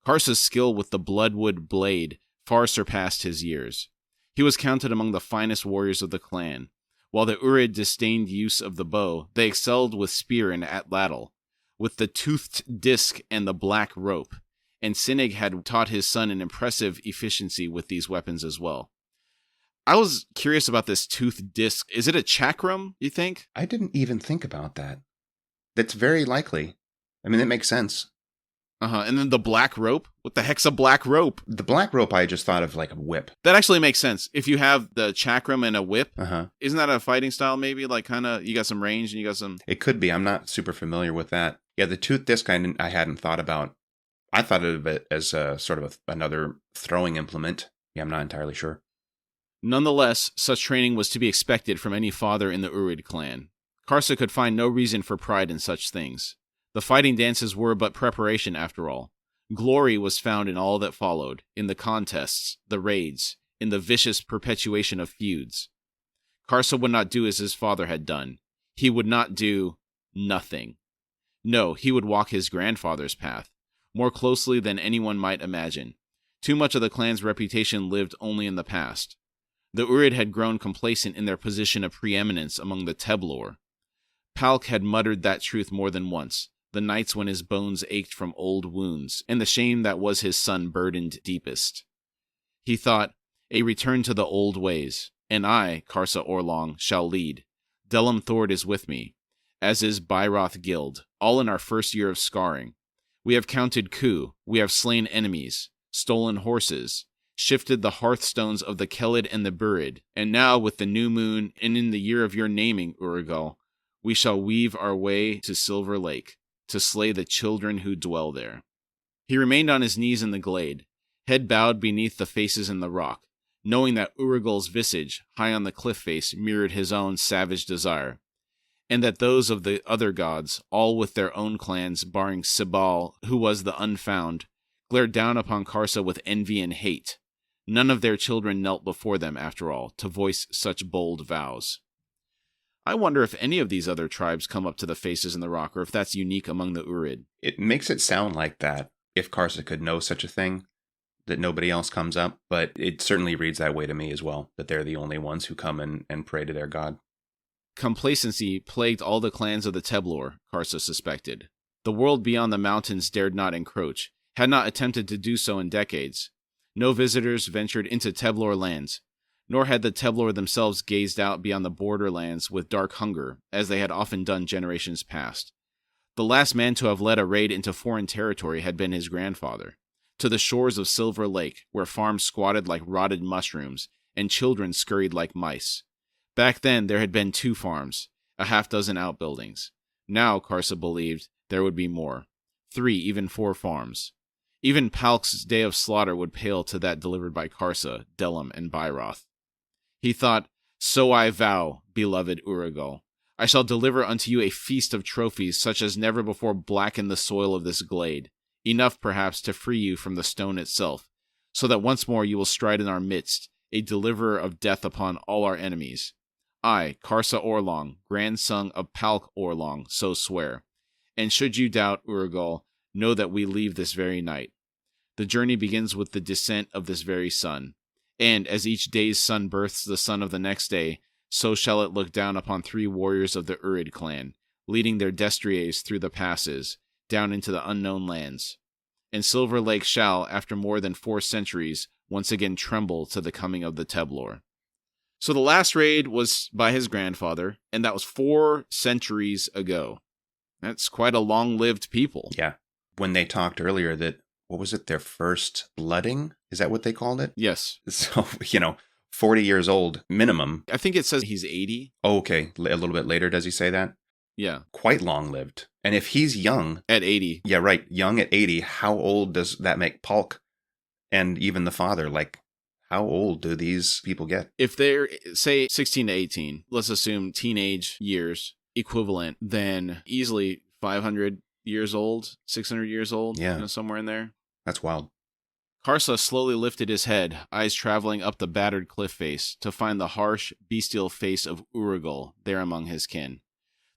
Karsa's skill with the bloodwood blade far surpassed his years. He was counted among the finest warriors of the clan. While the Urid disdained use of the bow, they excelled with spear and atlatl, with the toothed disc and the black rope, and Sinig had taught his son an impressive efficiency with these weapons as well. I was curious about this toothed disc. Is it a chakram, you think? I didn't even think about that. That's very likely. I mean, that makes sense. And then the black rope? What the heck's a black rope? The black rope, I just thought of like a whip. That actually makes sense. If you have the chakram and a whip, isn't that a fighting style maybe? Like kind of, you got some range and you got some... It could be. I'm not super familiar with that. Yeah, the tooth disc I hadn't thought about. I thought of it as sort of another throwing implement. Yeah, I'm not entirely sure. Nonetheless, such training was to be expected from any father in the Urid clan. Karsa could find no reason for pride in such things. The fighting dances were but preparation after all. Glory was found in all that followed, in the contests, the raids, in the vicious perpetuation of feuds. Karsa would not do as his father had done. He would not do nothing. No, he would walk his grandfather's path, more closely than anyone might imagine. Too much of the clan's reputation lived only in the past. The Urid had grown complacent in their position of preeminence among the Teblor. Palk had muttered that truth more than once, the nights when his bones ached from old wounds, and the shame that was his son burdened deepest. He thought, a return to the old ways, and I, Karsa Orlong, shall lead. Delum Thord is with me, as is Byroth Guild, all in our first year of scarring. We have counted coup, we have slain enemies, stolen horses, shifted the hearthstones of the Kelid and the Burid, and now with the new moon, and in the year of your naming, Urigal, we shall weave our way to Silver Lake, to slay the children who dwell there. He remained on his knees in the glade, head bowed beneath the faces in the rock, knowing that Urigal's visage, high on the cliff face, mirrored his own savage desire, and that those of the other gods, all with their own clans, barring Sibal, who was the unfound, glared down upon Karsa with envy and hate. None of their children knelt before them, after all, to voice such bold vows. I wonder if any of these other tribes come up to the faces in the rock, or if that's unique among the Urid. It makes it sound like that, if Karsa could know such a thing, that nobody else comes up, but it certainly reads that way to me as well, that they're the only ones who come and pray to their god. Complacency plagued all the clans of the Teblor, Karsa suspected. The world beyond the mountains dared not encroach, had not attempted to do so in decades. No visitors ventured into Teblor lands, nor had the Teblor themselves gazed out beyond the borderlands with dark hunger, as they had often done generations past. The last man to have led a raid into foreign territory had been his grandfather, to the shores of Silver Lake, where farms squatted like rotted mushrooms, and children scurried like mice. Back then, there had been 2 farms, a half-dozen outbuildings. Now, Karsa believed, there would be more. 3, even 4 farms. Even Palk's day of slaughter would pale to that delivered by Karsa, Delum, and Byroth. He thought, so I vow, beloved Urigal, I shall deliver unto you a feast of trophies such as never before blackened the soil of this glade, enough perhaps to free you from the stone itself, so that once more you will stride in our midst, a deliverer of death upon all our enemies. I, Karsa Orlong, grandson of Palk Orlong, so swear. And should you doubt, Urigal, know that we leave this very night. The journey begins with the descent of this very sun. And as each day's sun births the sun of the next day, so shall it look down upon 3 warriors of the Urid clan, leading their destriers through the passes, down into the unknown lands. And Silver Lake shall, after more than 4 centuries, once again tremble to the coming of the Teblor. So the last raid was by his grandfather, and that was 4 centuries ago. That's quite a long-lived people. Yeah. When they talked earlier that, what was it, their first blooding? Is that what they called it? Yes. So, 40 years old, minimum. I think it says he's 80. Oh, okay. A little bit later, does he say that? Yeah. Quite long-lived. And if he's young... At 80. Yeah, right. Young at 80, how old does that make Palk? And even the father, how old do these people get? If they're, say, 16 to 18, let's assume teenage years, equivalent than easily 500 years old, 600 years old, Yeah. Somewhere in there. That's wild. Karsa slowly lifted his head, eyes traveling up the battered cliff face, to find the harsh, bestial face of Urugul there among his kin.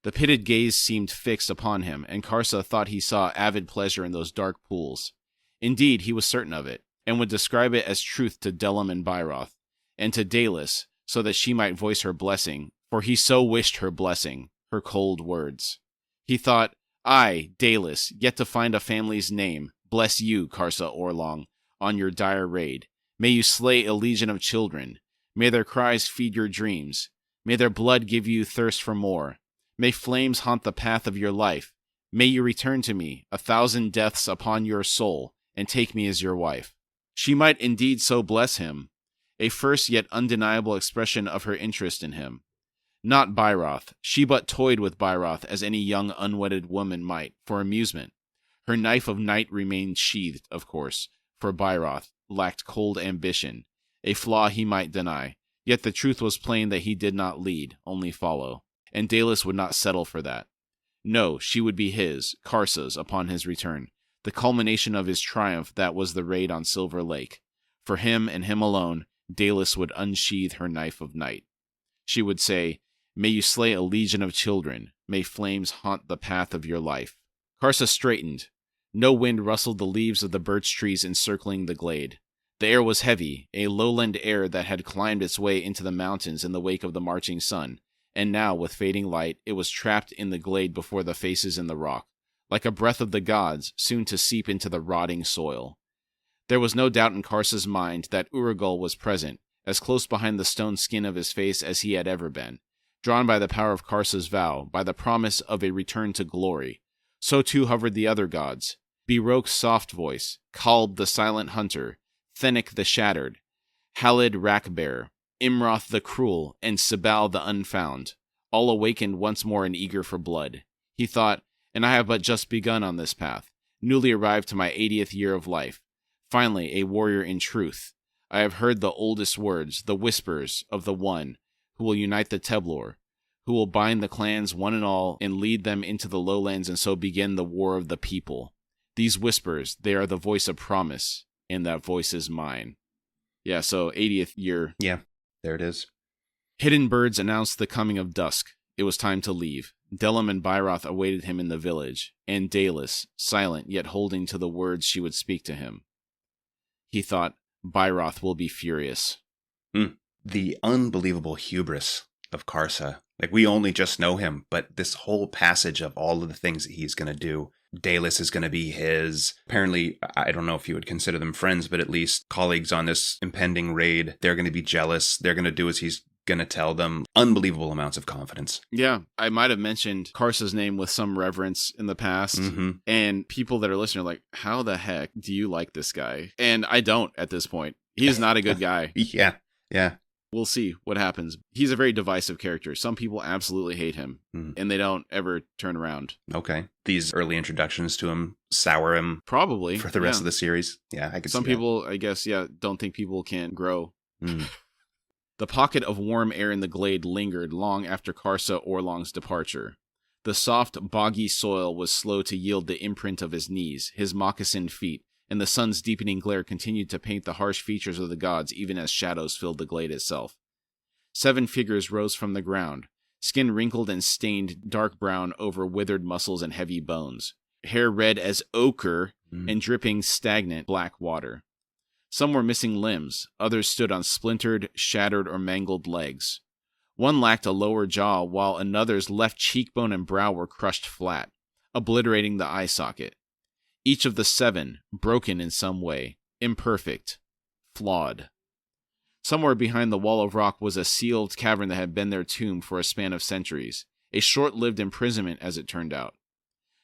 The pitted gaze seemed fixed upon him, and Karsa thought he saw avid pleasure in those dark pools. Indeed, he was certain of it, and would describe it as truth to Delim and Byroth, and to Dalis, so that she might voice her blessing, for he so wished her blessing, her cold words. He thought, I, Dalis, yet to find a family's name, bless you, Karsa Orlong, on your dire raid. May you slay a legion of children. May their cries feed your dreams. May their blood give you thirst for more. May flames haunt the path of your life. May you return to me, 1,000 deaths upon your soul, and take me as your wife. She might indeed so bless him, a first yet undeniable expression of her interest in him. Not Byroth. She but toyed with Byroth as any young unwedded woman might, for amusement. Her knife of night remained sheathed, of course, for Byroth lacked cold ambition, a flaw he might deny, yet the truth was plain that he did not lead, only follow, and Dalis would not settle for that. No, she would be his, Karsa's, upon his return, the culmination of his triumph that was the raid on Silver Lake. For him and him alone, Dalis would unsheathe her knife of night. She would say, May you slay a legion of children, may flames haunt the path of your life. Karsa straightened. No wind rustled the leaves of the birch trees encircling the glade. The air was heavy, a lowland air that had climbed its way into the mountains in the wake of the marching sun, and now, with fading light, it was trapped in the glade before the faces in the rock, like a breath of the gods, soon to seep into the rotting soil. There was no doubt in Karsa's mind that Urugul was present, as close behind the stone skin of his face as he had ever been, drawn by the power of Karsa's vow, by the promise of a return to glory. So too hovered the other gods. Berok's soft voice, Kalb the silent hunter, Thenic the shattered, Halid Rakbear, Imroth the cruel, and Sibal the unfound, all awakened once more and eager for blood. He thought, and I have but just begun on this path, newly arrived to my 80th year of life. Finally, a warrior in truth. I have heard the oldest words, the whispers of the one who will unite the Teblor, who will bind the clans one and all and lead them into the lowlands and so begin the war of the people. These whispers, they are the voice of promise, and that voice is mine. Yeah, so 80th year. Yeah, there it is. Hidden birds announced the coming of dusk. It was time to leave. Delim and Byroth awaited him in the village, and Dalis, silent yet holding to the words she would speak to him. He thought, Byroth will be furious. The unbelievable hubris of Karsa. Like, we only just know him, but this whole passage of all of the things that he's going to do. Dalis is going to be his, apparently, I don't know if you would consider them friends, but at least colleagues on this impending raid. They're going to be jealous. They're going to do as he's going to tell them. Unbelievable amounts of confidence. Yeah, I might have mentioned Karsa's name with some reverence in the past, and people that are listening are like, how the heck do you like this guy? And I don't at this point. He is not a good guy. Yeah. We'll see what happens. He's a very divisive character. Some people absolutely hate him, and they don't ever turn around. Okay. These early introductions to him sour him. Probably. For the rest of the series. Yeah, I could see Some that. people, I guess, don't think people can grow. The pocket of warm air in the glade lingered long after Karsa Orlong's departure. The soft, boggy soil was slow to yield the imprint of his knees, his moccasined feet, and the sun's deepening glare continued to paint the harsh features of the gods even as shadows filled the glade itself. 7 figures rose from the ground, skin wrinkled and stained dark brown over withered muscles and heavy bones, hair red as ochre and dripping stagnant black water. Some were missing limbs, others stood on splintered, shattered, or mangled legs. One lacked a lower jaw, while another's left cheekbone and brow were crushed flat, obliterating the eye socket. Each of the 7, broken in some way, imperfect, flawed. Somewhere behind the wall of rock was a sealed cavern that had been their tomb for a span of centuries, a short-lived imprisonment as it turned out.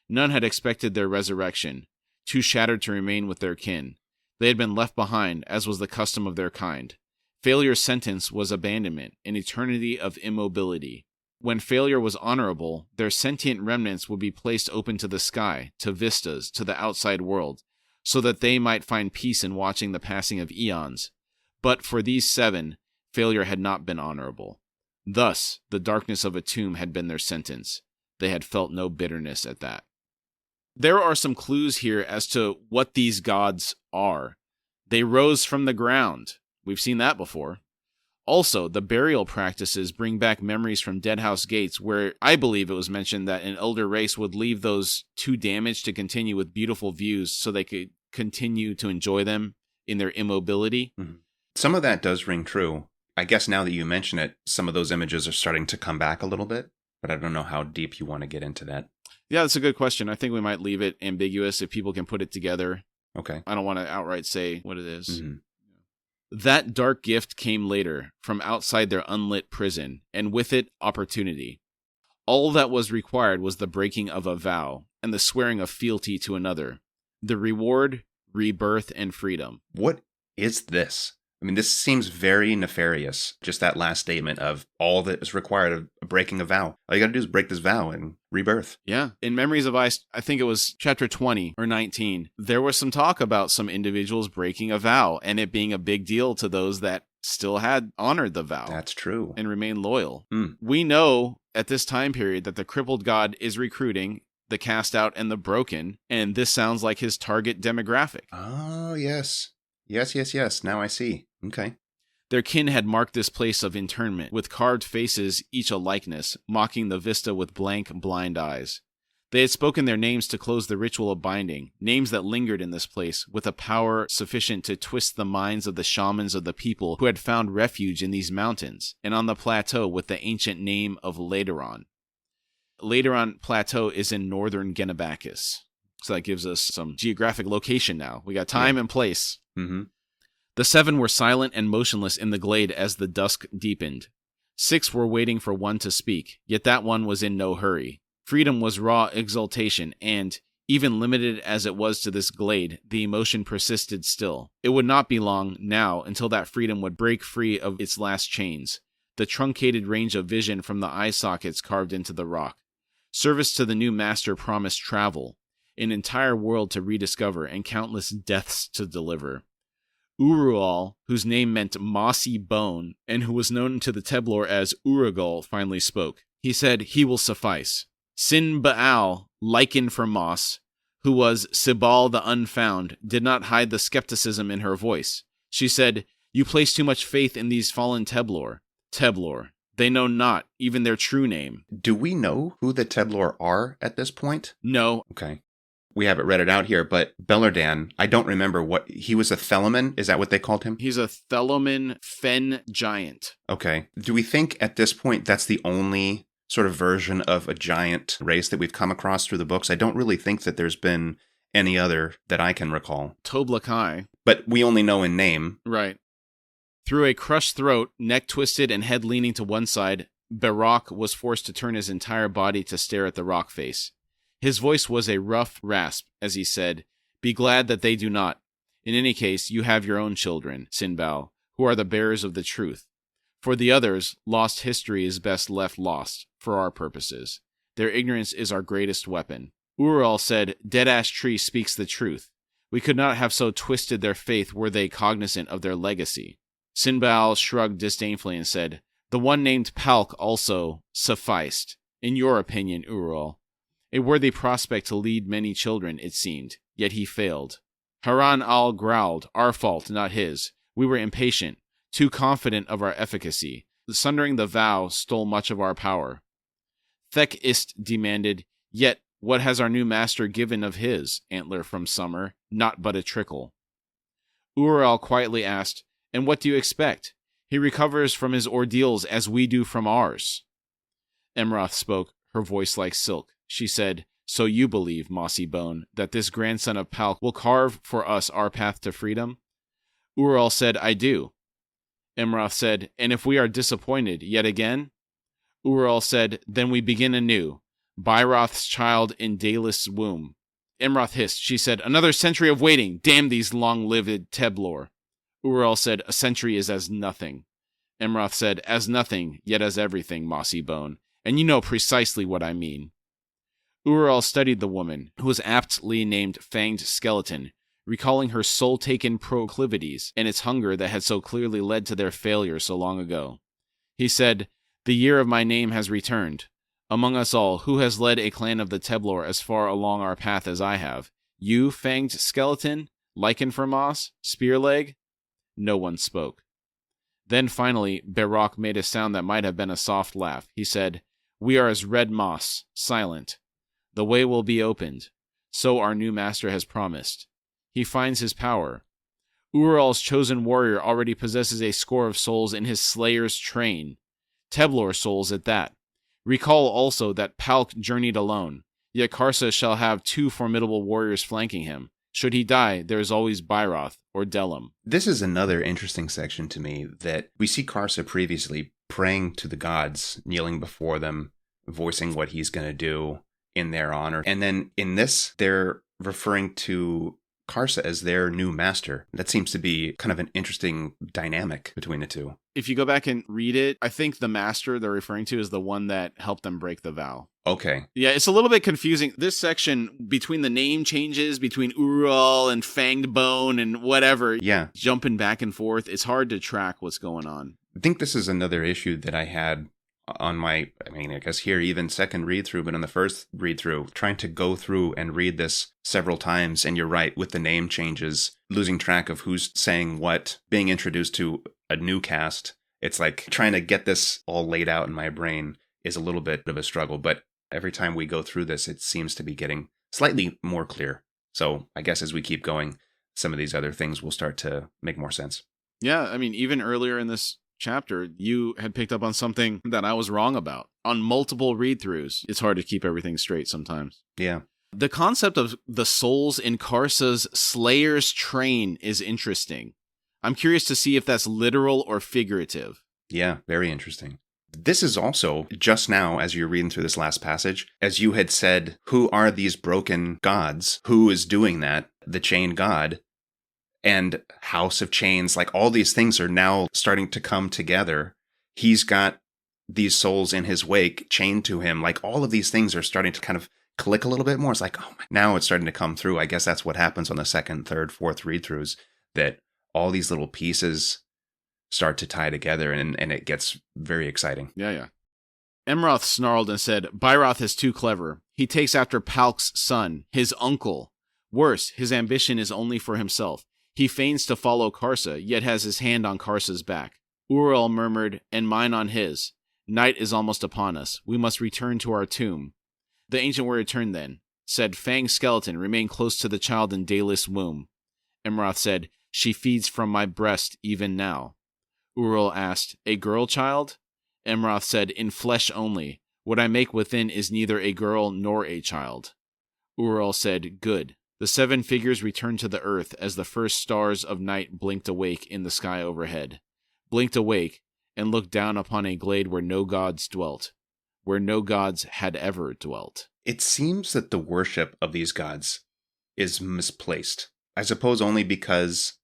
None had expected their resurrection, too shattered to remain with their kin. They had been left behind, as was the custom of their kind. Failure's sentence was abandonment, an eternity of immobility. When failure was honorable, their sentient remnants would be placed open to the sky, to vistas, to the outside world, so that they might find peace in watching the passing of eons. But for these 7, failure had not been honorable. Thus, the darkness of a tomb had been their sentence. They had felt no bitterness at that. There are some clues here as to what these gods are. They rose from the ground. We've seen that before. Also, the burial practices bring back memories from Deadhouse Gates, where I believe it was mentioned that an elder race would leave those too damaged to continue with beautiful views so they could continue to enjoy them in their immobility. Mm-hmm. Some of that does ring true. I guess now that you mention it, some of those images are starting to come back a little bit, but I don't know how deep you want to get into that. Yeah, that's a good question. I think we might leave it ambiguous if people can put it together. Okay. I don't want to outright say what it is. Mm-hmm. That dark gift came later, from outside their unlit prison, and with it, opportunity. All that was required was the breaking of a vow, and the swearing of fealty to another. The reward, rebirth, and freedom. What is this? I mean, this seems very nefarious. Just that last statement of all that is required of breaking a vow. All you got to do is break this vow and rebirth. Yeah. In Memories of Ice, I think it was chapter 20 or 19, there was some talk about some individuals breaking a vow and it being a big deal to those that still had honored the vow. That's true. And remained loyal. We know at this time period that the crippled god is recruiting the cast out and the broken, and this sounds like his target demographic. Oh, yes. Yes. Now I see. Okay. Their kin had marked this place of internment, with carved faces, each a likeness, mocking the vista with blank, blind eyes. They had spoken their names to close the ritual of binding, names that lingered in this place, with a power sufficient to twist the minds of the shamans of the people who had found refuge in these mountains, and on the plateau with the ancient name of Lateron. Lateron Plateau is in northern Genebakis. So that gives us some geographic location now. We got time and place. Mm-hmm. The 7 were silent and motionless in the glade as the dusk deepened. 6 were waiting for one to speak, yet that one was in no hurry. Freedom was raw exultation, and, even limited as it was to this glade, the emotion persisted still. It would not be long, now, until that freedom would break free of its last chains. The truncated range of vision from the eye sockets carved into the rock. Service to the new master promised travel, an entire world to rediscover, and countless deaths to deliver. Urual, whose name meant mossy bone, and who was known to the Teblor as Urugul, finally spoke. He said, "He will suffice." Sin Baal, lichen for moss, who was Sibal the Unfound, did not hide the skepticism in her voice. She said, "You place too much faith in these fallen Teblor. Teblor. They know not even their true name." Do we know who the Teblor are at this point? No. Okay. We have it read it out here, but Bellerdan, I don't remember what, he was a Thelamin? Is that what they called him? He's a Thelamin fen giant. Okay. Do we think at this point that's the only sort of version of a giant race that we've come across through the books? I don't really think that there's been any other that I can recall. Toblakai. But we only know in name. Right. Through a crushed throat, neck twisted and head leaning to one side, Barak was forced to turn his entire body to stare at the rock face. His voice was a rough rasp as he said, "Be glad that they do not. In any case, you have your own children, Sinbao, who are the bearers of the truth. For the others, lost history is best left lost, for our purposes. Their ignorance is our greatest weapon." Ural said, "Dead-ash Tree speaks the truth. We could not have so twisted their faith were they cognizant of their legacy." Sinbao shrugged disdainfully and said, "The one named Palk also sufficed. In your opinion, Ural. A worthy prospect to lead many children, it seemed, yet he failed. Haran al growled, "Our fault, not his. We were impatient, too confident of our efficacy. Sundering the vow stole much of our power." Thek Ist demanded, "Yet, what has our new master given of his, Antler from Summer? Not but a trickle." Ural quietly asked, "And what do you expect? He recovers from his ordeals as we do from ours." Emroth spoke, her voice like silk. She said, "So you believe, Mossy Bone, that this grandson of Palk will carve for us our path to freedom?" Ural said, "I do." Emroth said, "And if we are disappointed yet again?" Ural said, "Then we begin anew. Byroth's child in Dalis' womb." Emroth hissed. She said, "Another century of waiting. Damn these long-lived Teblor." Ural said, "A century is as nothing." Emroth said, "As nothing, yet as everything, Mossy Bone. And you know precisely what I mean." Ural studied the woman, who was aptly named Fanged Skeleton, recalling her soul-taken proclivities and its hunger that had so clearly led to their failure so long ago. He said, "The year of my name has returned. Among us all, who has led a clan of the Teblor as far along our path as I have? You, fanged skeleton? Lichen for moss? Spearleg? No one spoke. Then finally, Barak made a sound that might have been a soft laugh. He said, "We are as red moss, silent. The way will be opened. So our new master has promised. He finds his power. Ural's chosen warrior already possesses a score of souls in his slayer's train. Teblor souls at that. Recall also that Palk journeyed alone, yet Karsa shall have 2 formidable warriors flanking him. Should he die, there is always Byroth or Delim." This is another interesting section to me, that we see Karsa previously praying to the gods, kneeling before them, voicing what he's going to do in their honor. And then in this, they're referring to Karsa as their new master. That seems to be kind of an interesting dynamic between the two. If you go back and read it, I think the master they're referring to is the one that helped them break the vow. Okay. Yeah, it's a little bit confusing. This section, between the name changes, between Ural and Fanged Bone and whatever, Yeah. jumping back and forth, it's hard to track what's going on. I think this is another issue that I had on my, I guess here even second read through, but on the first read through, trying to go through and read this several times. And you're right, with the name changes, losing track of who's saying what, being introduced to a new cast. It's like trying to get this all laid out in my brain is a little bit of a struggle. But every time we go through this, it seems to be getting slightly more clear. So I guess as we keep going, some of these other things will start to make more sense. Yeah, I mean, even earlier in this chapter, you had picked up on something that I was wrong about. On multiple read-throughs, it's hard to keep everything straight sometimes. Yeah. The concept of the souls in Karsa's Slayer's train is interesting. I'm curious to see if that's literal or figurative. Yeah, very interesting. This is also, just now, as you're reading through this last passage, as you had said, who are these broken gods? Who is doing that? The chain god and House of Chains, like all these things are now starting to come together. He's got these souls in his wake chained to him. Like all of these things are starting to kind of click a little bit more. It's like, oh, now it's starting to come through. I guess that's what happens on the second, third, fourth read-throughs, that all these little pieces start to tie together, and it gets very exciting. Yeah. Emroth snarled and said, "Byroth is too clever. He takes after Palk's son, his uncle. Worse, his ambition is only for himself. He feigns to follow Karsa, yet has his hand on Karsa's back." Ural murmured, "And mine on his. Night is almost upon us. We must return to our tomb." The ancient warrior turned then, said, "Fang skeleton, remain close to the child in Dayless womb." Emroth said, "She feeds from my breast even now." Ural asked, "A girl child?" Emroth said, "In flesh only. What I make within is neither a girl nor a child." Ural said, "Good." The 7 figures returned to the earth as the first stars of night blinked awake in the sky overhead. Blinked awake, and looked down upon a glade where no gods dwelt. Where no gods had ever dwelt. It seems that the worship of these gods is misplaced. I suppose only because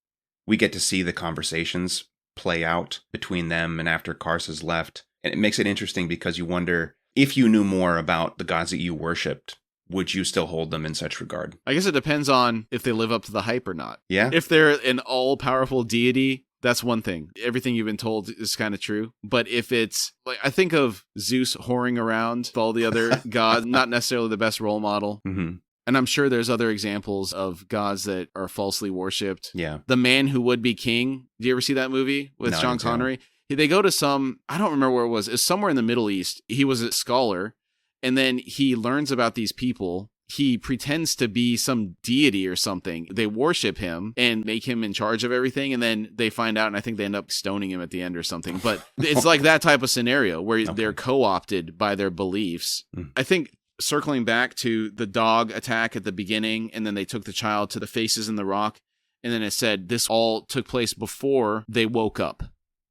we get to see the conversations play out between them and after Karsa's left. And it makes it interesting because you wonder, if you knew more about the gods that you worshipped, would you still hold them in such regard? I guess it depends on if they live up to the hype or not. Yeah. If they're an all-powerful deity, that's one thing. Everything you've been told is kind of true. But if it's, like, I think of Zeus whoring around with all the other gods, not necessarily the best role model. Mm-hmm. And I'm sure there's other examples of gods that are falsely worshipped. Yeah. The Man Who Would Be King. Do you ever see that movie with Sean Connery? They go to some, I don't remember where it was. It's somewhere in the Middle East. He was a scholar. And then he learns about these people. He pretends to be some deity or something. They worship him and make him in charge of everything. And then they find out, and I think they end up stoning him at the end or something. But it's like that type of scenario where they're co-opted by their beliefs. I think circling back to the dog attack at the beginning, and then they took the child to the faces in the rock. And then it said this all took place before they woke up.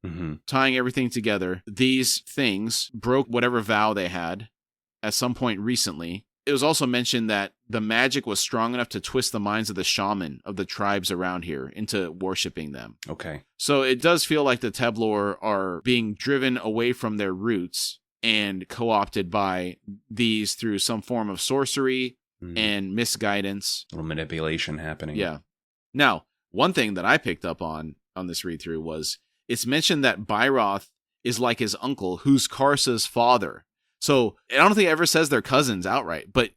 Mm-hmm. Tying everything together, these things broke whatever vow they had at some point recently. It was also mentioned that the magic was strong enough to twist the minds of the shaman of the tribes around here into worshiping them. Okay. So it does feel like the Teblor are being driven away from their roots and co-opted by these through some form of sorcery and misguidance. A little manipulation happening. Yeah. Now, one thing that I picked up on this read-through was it's mentioned that Byroth is like his uncle, who's Karsa's father. So I don't think it ever says they're cousins outright, but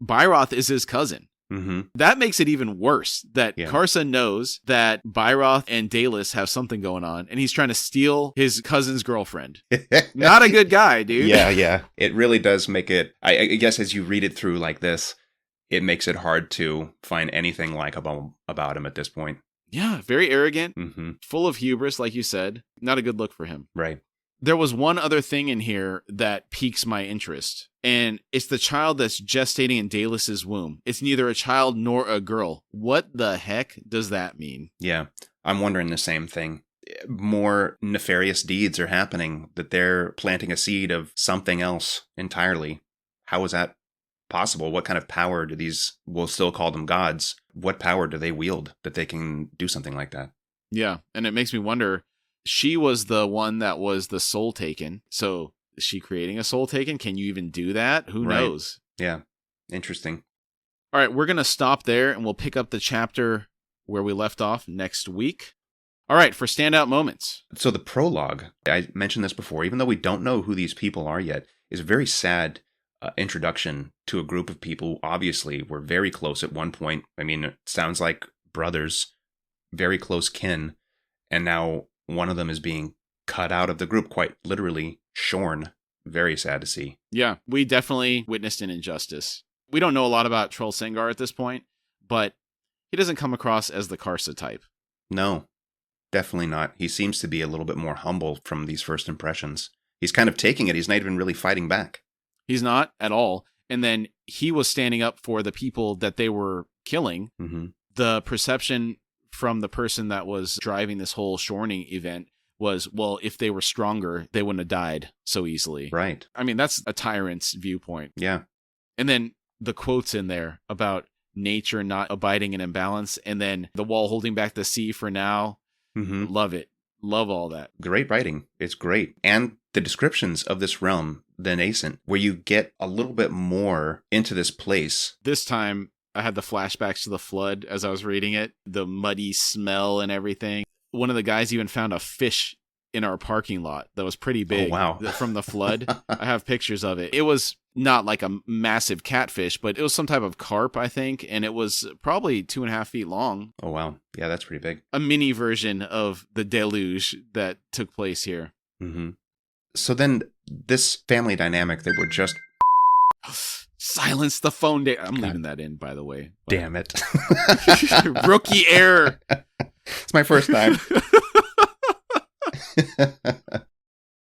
Byroth is his cousin. Mm-hmm. That makes it even worse that Yeah. Karsa knows that Byroth and Dalis have something going on, and he's trying to steal his cousin's girlfriend. Not a good guy, dude. Yeah. It really does make it, I guess as you read it through like this, it makes it hard to find anything likable about him at this point. Yeah, very arrogant, Mm-hmm. full of hubris, like you said. Not a good look for him. Right. There was one other thing in here that piques my interest, and it's the child that's gestating in Daelis's womb. It's neither a child nor a girl. What the heck does that mean? Yeah. I'm wondering the same thing. More nefarious deeds are happening, that they're planting a seed of something else entirely. How is that possible? What kind of power do these, we'll still call them gods, what power do they wield that they can do something like that? Yeah, and it makes me wonder, she was the one that was the soul taken. So is she creating a soul taken? Can you even do that? Who Right. knows? Yeah. Interesting. All right, we're going to stop there and we'll pick up the chapter where we left off next week. All right, for standout moments. So the prologue, I mentioned this before, even though we don't know who these people are yet, is a very sad introduction to a group of people who obviously were very close at one point. I mean, it sounds like brothers, very close kin, and now one of them is being cut out of the group, quite literally shorn. Very sad to see. Yeah, we definitely witnessed an injustice. We don't know a lot about Troll Sengar at this point, but he doesn't come across as the Karsa type. No, definitely not. He seems to be a little bit more humble from these first impressions. He's kind of taking it. He's not even really fighting back. He's not at all. And then he was standing up for the people that they were killing. Mm-hmm. The perception from the person that was driving this whole shorning event was, well, if they were stronger, they wouldn't have died so easily. Right. I mean, that's a tyrant's viewpoint. Yeah. And then the quotes in there about nature not abiding in imbalance, and then the wall holding back the sea for now. Mm-hmm. Love it. Love all that. Great writing. It's great. And the descriptions of this realm, the nascent, where you get a little bit more into this place. This time, I had the flashbacks to the flood as I was reading it, the muddy smell and everything. One of the guys even found a fish in our parking lot that was pretty big. Oh, wow. From the flood. I have pictures of it. It was not like a massive catfish, but it was some type of carp, I think, and it was probably 2.5 feet long. Oh, wow. Yeah, that's pretty big. A mini version of the deluge that took place here. Mm-hmm. So then this family dynamic that we're just... Silence the phone. I'm leaving that in, by the way. Damn it. Rookie error. It's my first time.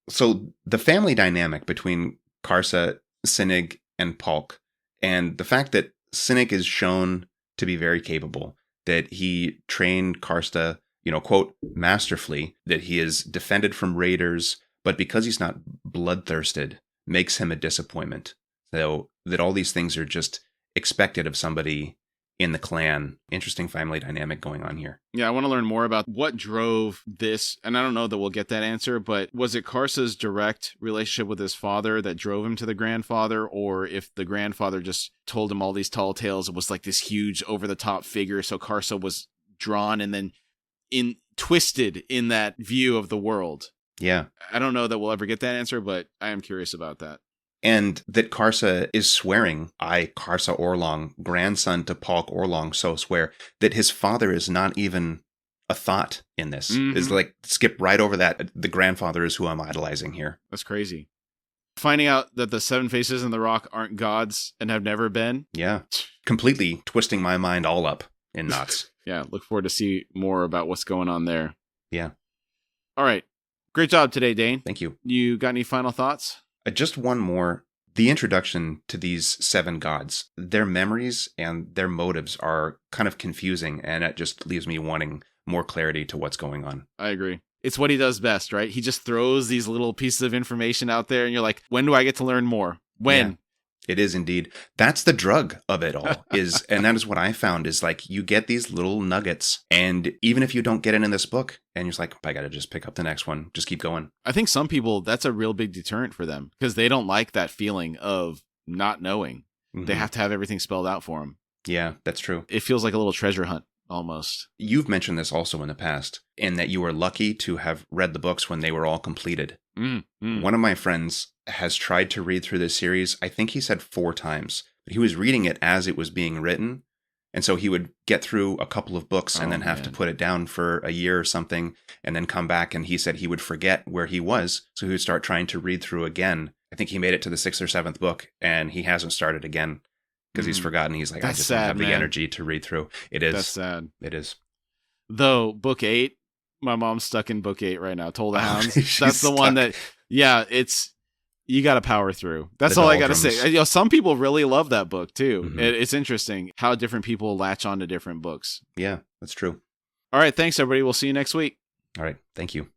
So the family dynamic between Karsa, Sinnig, and Palk, and the fact that Sinnig is shown to be very capable, that he trained Karsta, quote, masterfully, that he is defended from raiders, but because he's not bloodthirsted, makes him a disappointment. So that all these things are just expected of somebody in the clan. Interesting family dynamic going on here. Yeah, I want to learn more about what drove this, and I don't know that we'll get that answer, but was it Karsa's direct relationship with his father that drove him to the grandfather, or if the grandfather just told him all these tall tales, it was like this huge over-the-top figure, so Karsa was drawn and then twisted in that view of the world? Yeah. I don't know that we'll ever get that answer, but I am curious about that. And that Karsa is swearing, I, Karsa Orlong, grandson to Palk Orlong, so swear, that his father is not even a thought in this. Mm-hmm. Is like, skip right over that. The grandfather is who I'm idolizing here. That's crazy. Finding out that the seven faces in the rock aren't gods and have never been. Yeah. Completely twisting my mind all up in knots. Yeah, look forward to see more about what's going on there. Yeah. All right. Great job today, Dane. Thank you. You got any final thoughts? Just one more. The introduction to these seven gods, their memories and their motives are kind of confusing, and it just leaves me wanting more clarity to what's going on. I agree. It's what he does best, right? He just throws these little pieces of information out there, and you're like, when do I get to learn more? When? Yeah. It is indeed. That's the drug of it all, and that is what I found is like you get these little nuggets, and even if you don't get it in this book, and you're just like, I got to just pick up the next one, just keep going. I think some people, that's a real big deterrent for them because they don't like that feeling of not knowing. Mm-hmm. They have to have everything spelled out for them. Yeah, that's true. It feels like a little treasure hunt almost. You've mentioned this also in the past, in that you were lucky to have read the books when they were all completed. One of my friends has tried to read through this series, I think he said 4 times, but he was reading it as it was being written. And so he would get through a couple of books and then have to put it down for a year or something and then come back. And he said he would forget where he was. So he would start trying to read through again. I think he made it to the 6th or 7th book and he hasn't started again because he's forgotten. He's like, I just don't have the energy to read through. It is. That's sad. It is. Though book 8, my mom's stuck in book 8 right now. Toll the Hounds. That's the one that, you got to power through. That's all I got to say. Some people really love that book too. It's interesting how different people latch on to different books. Yeah, that's true. All right. Thanks, everybody. We'll see you next week. All right. Thank you.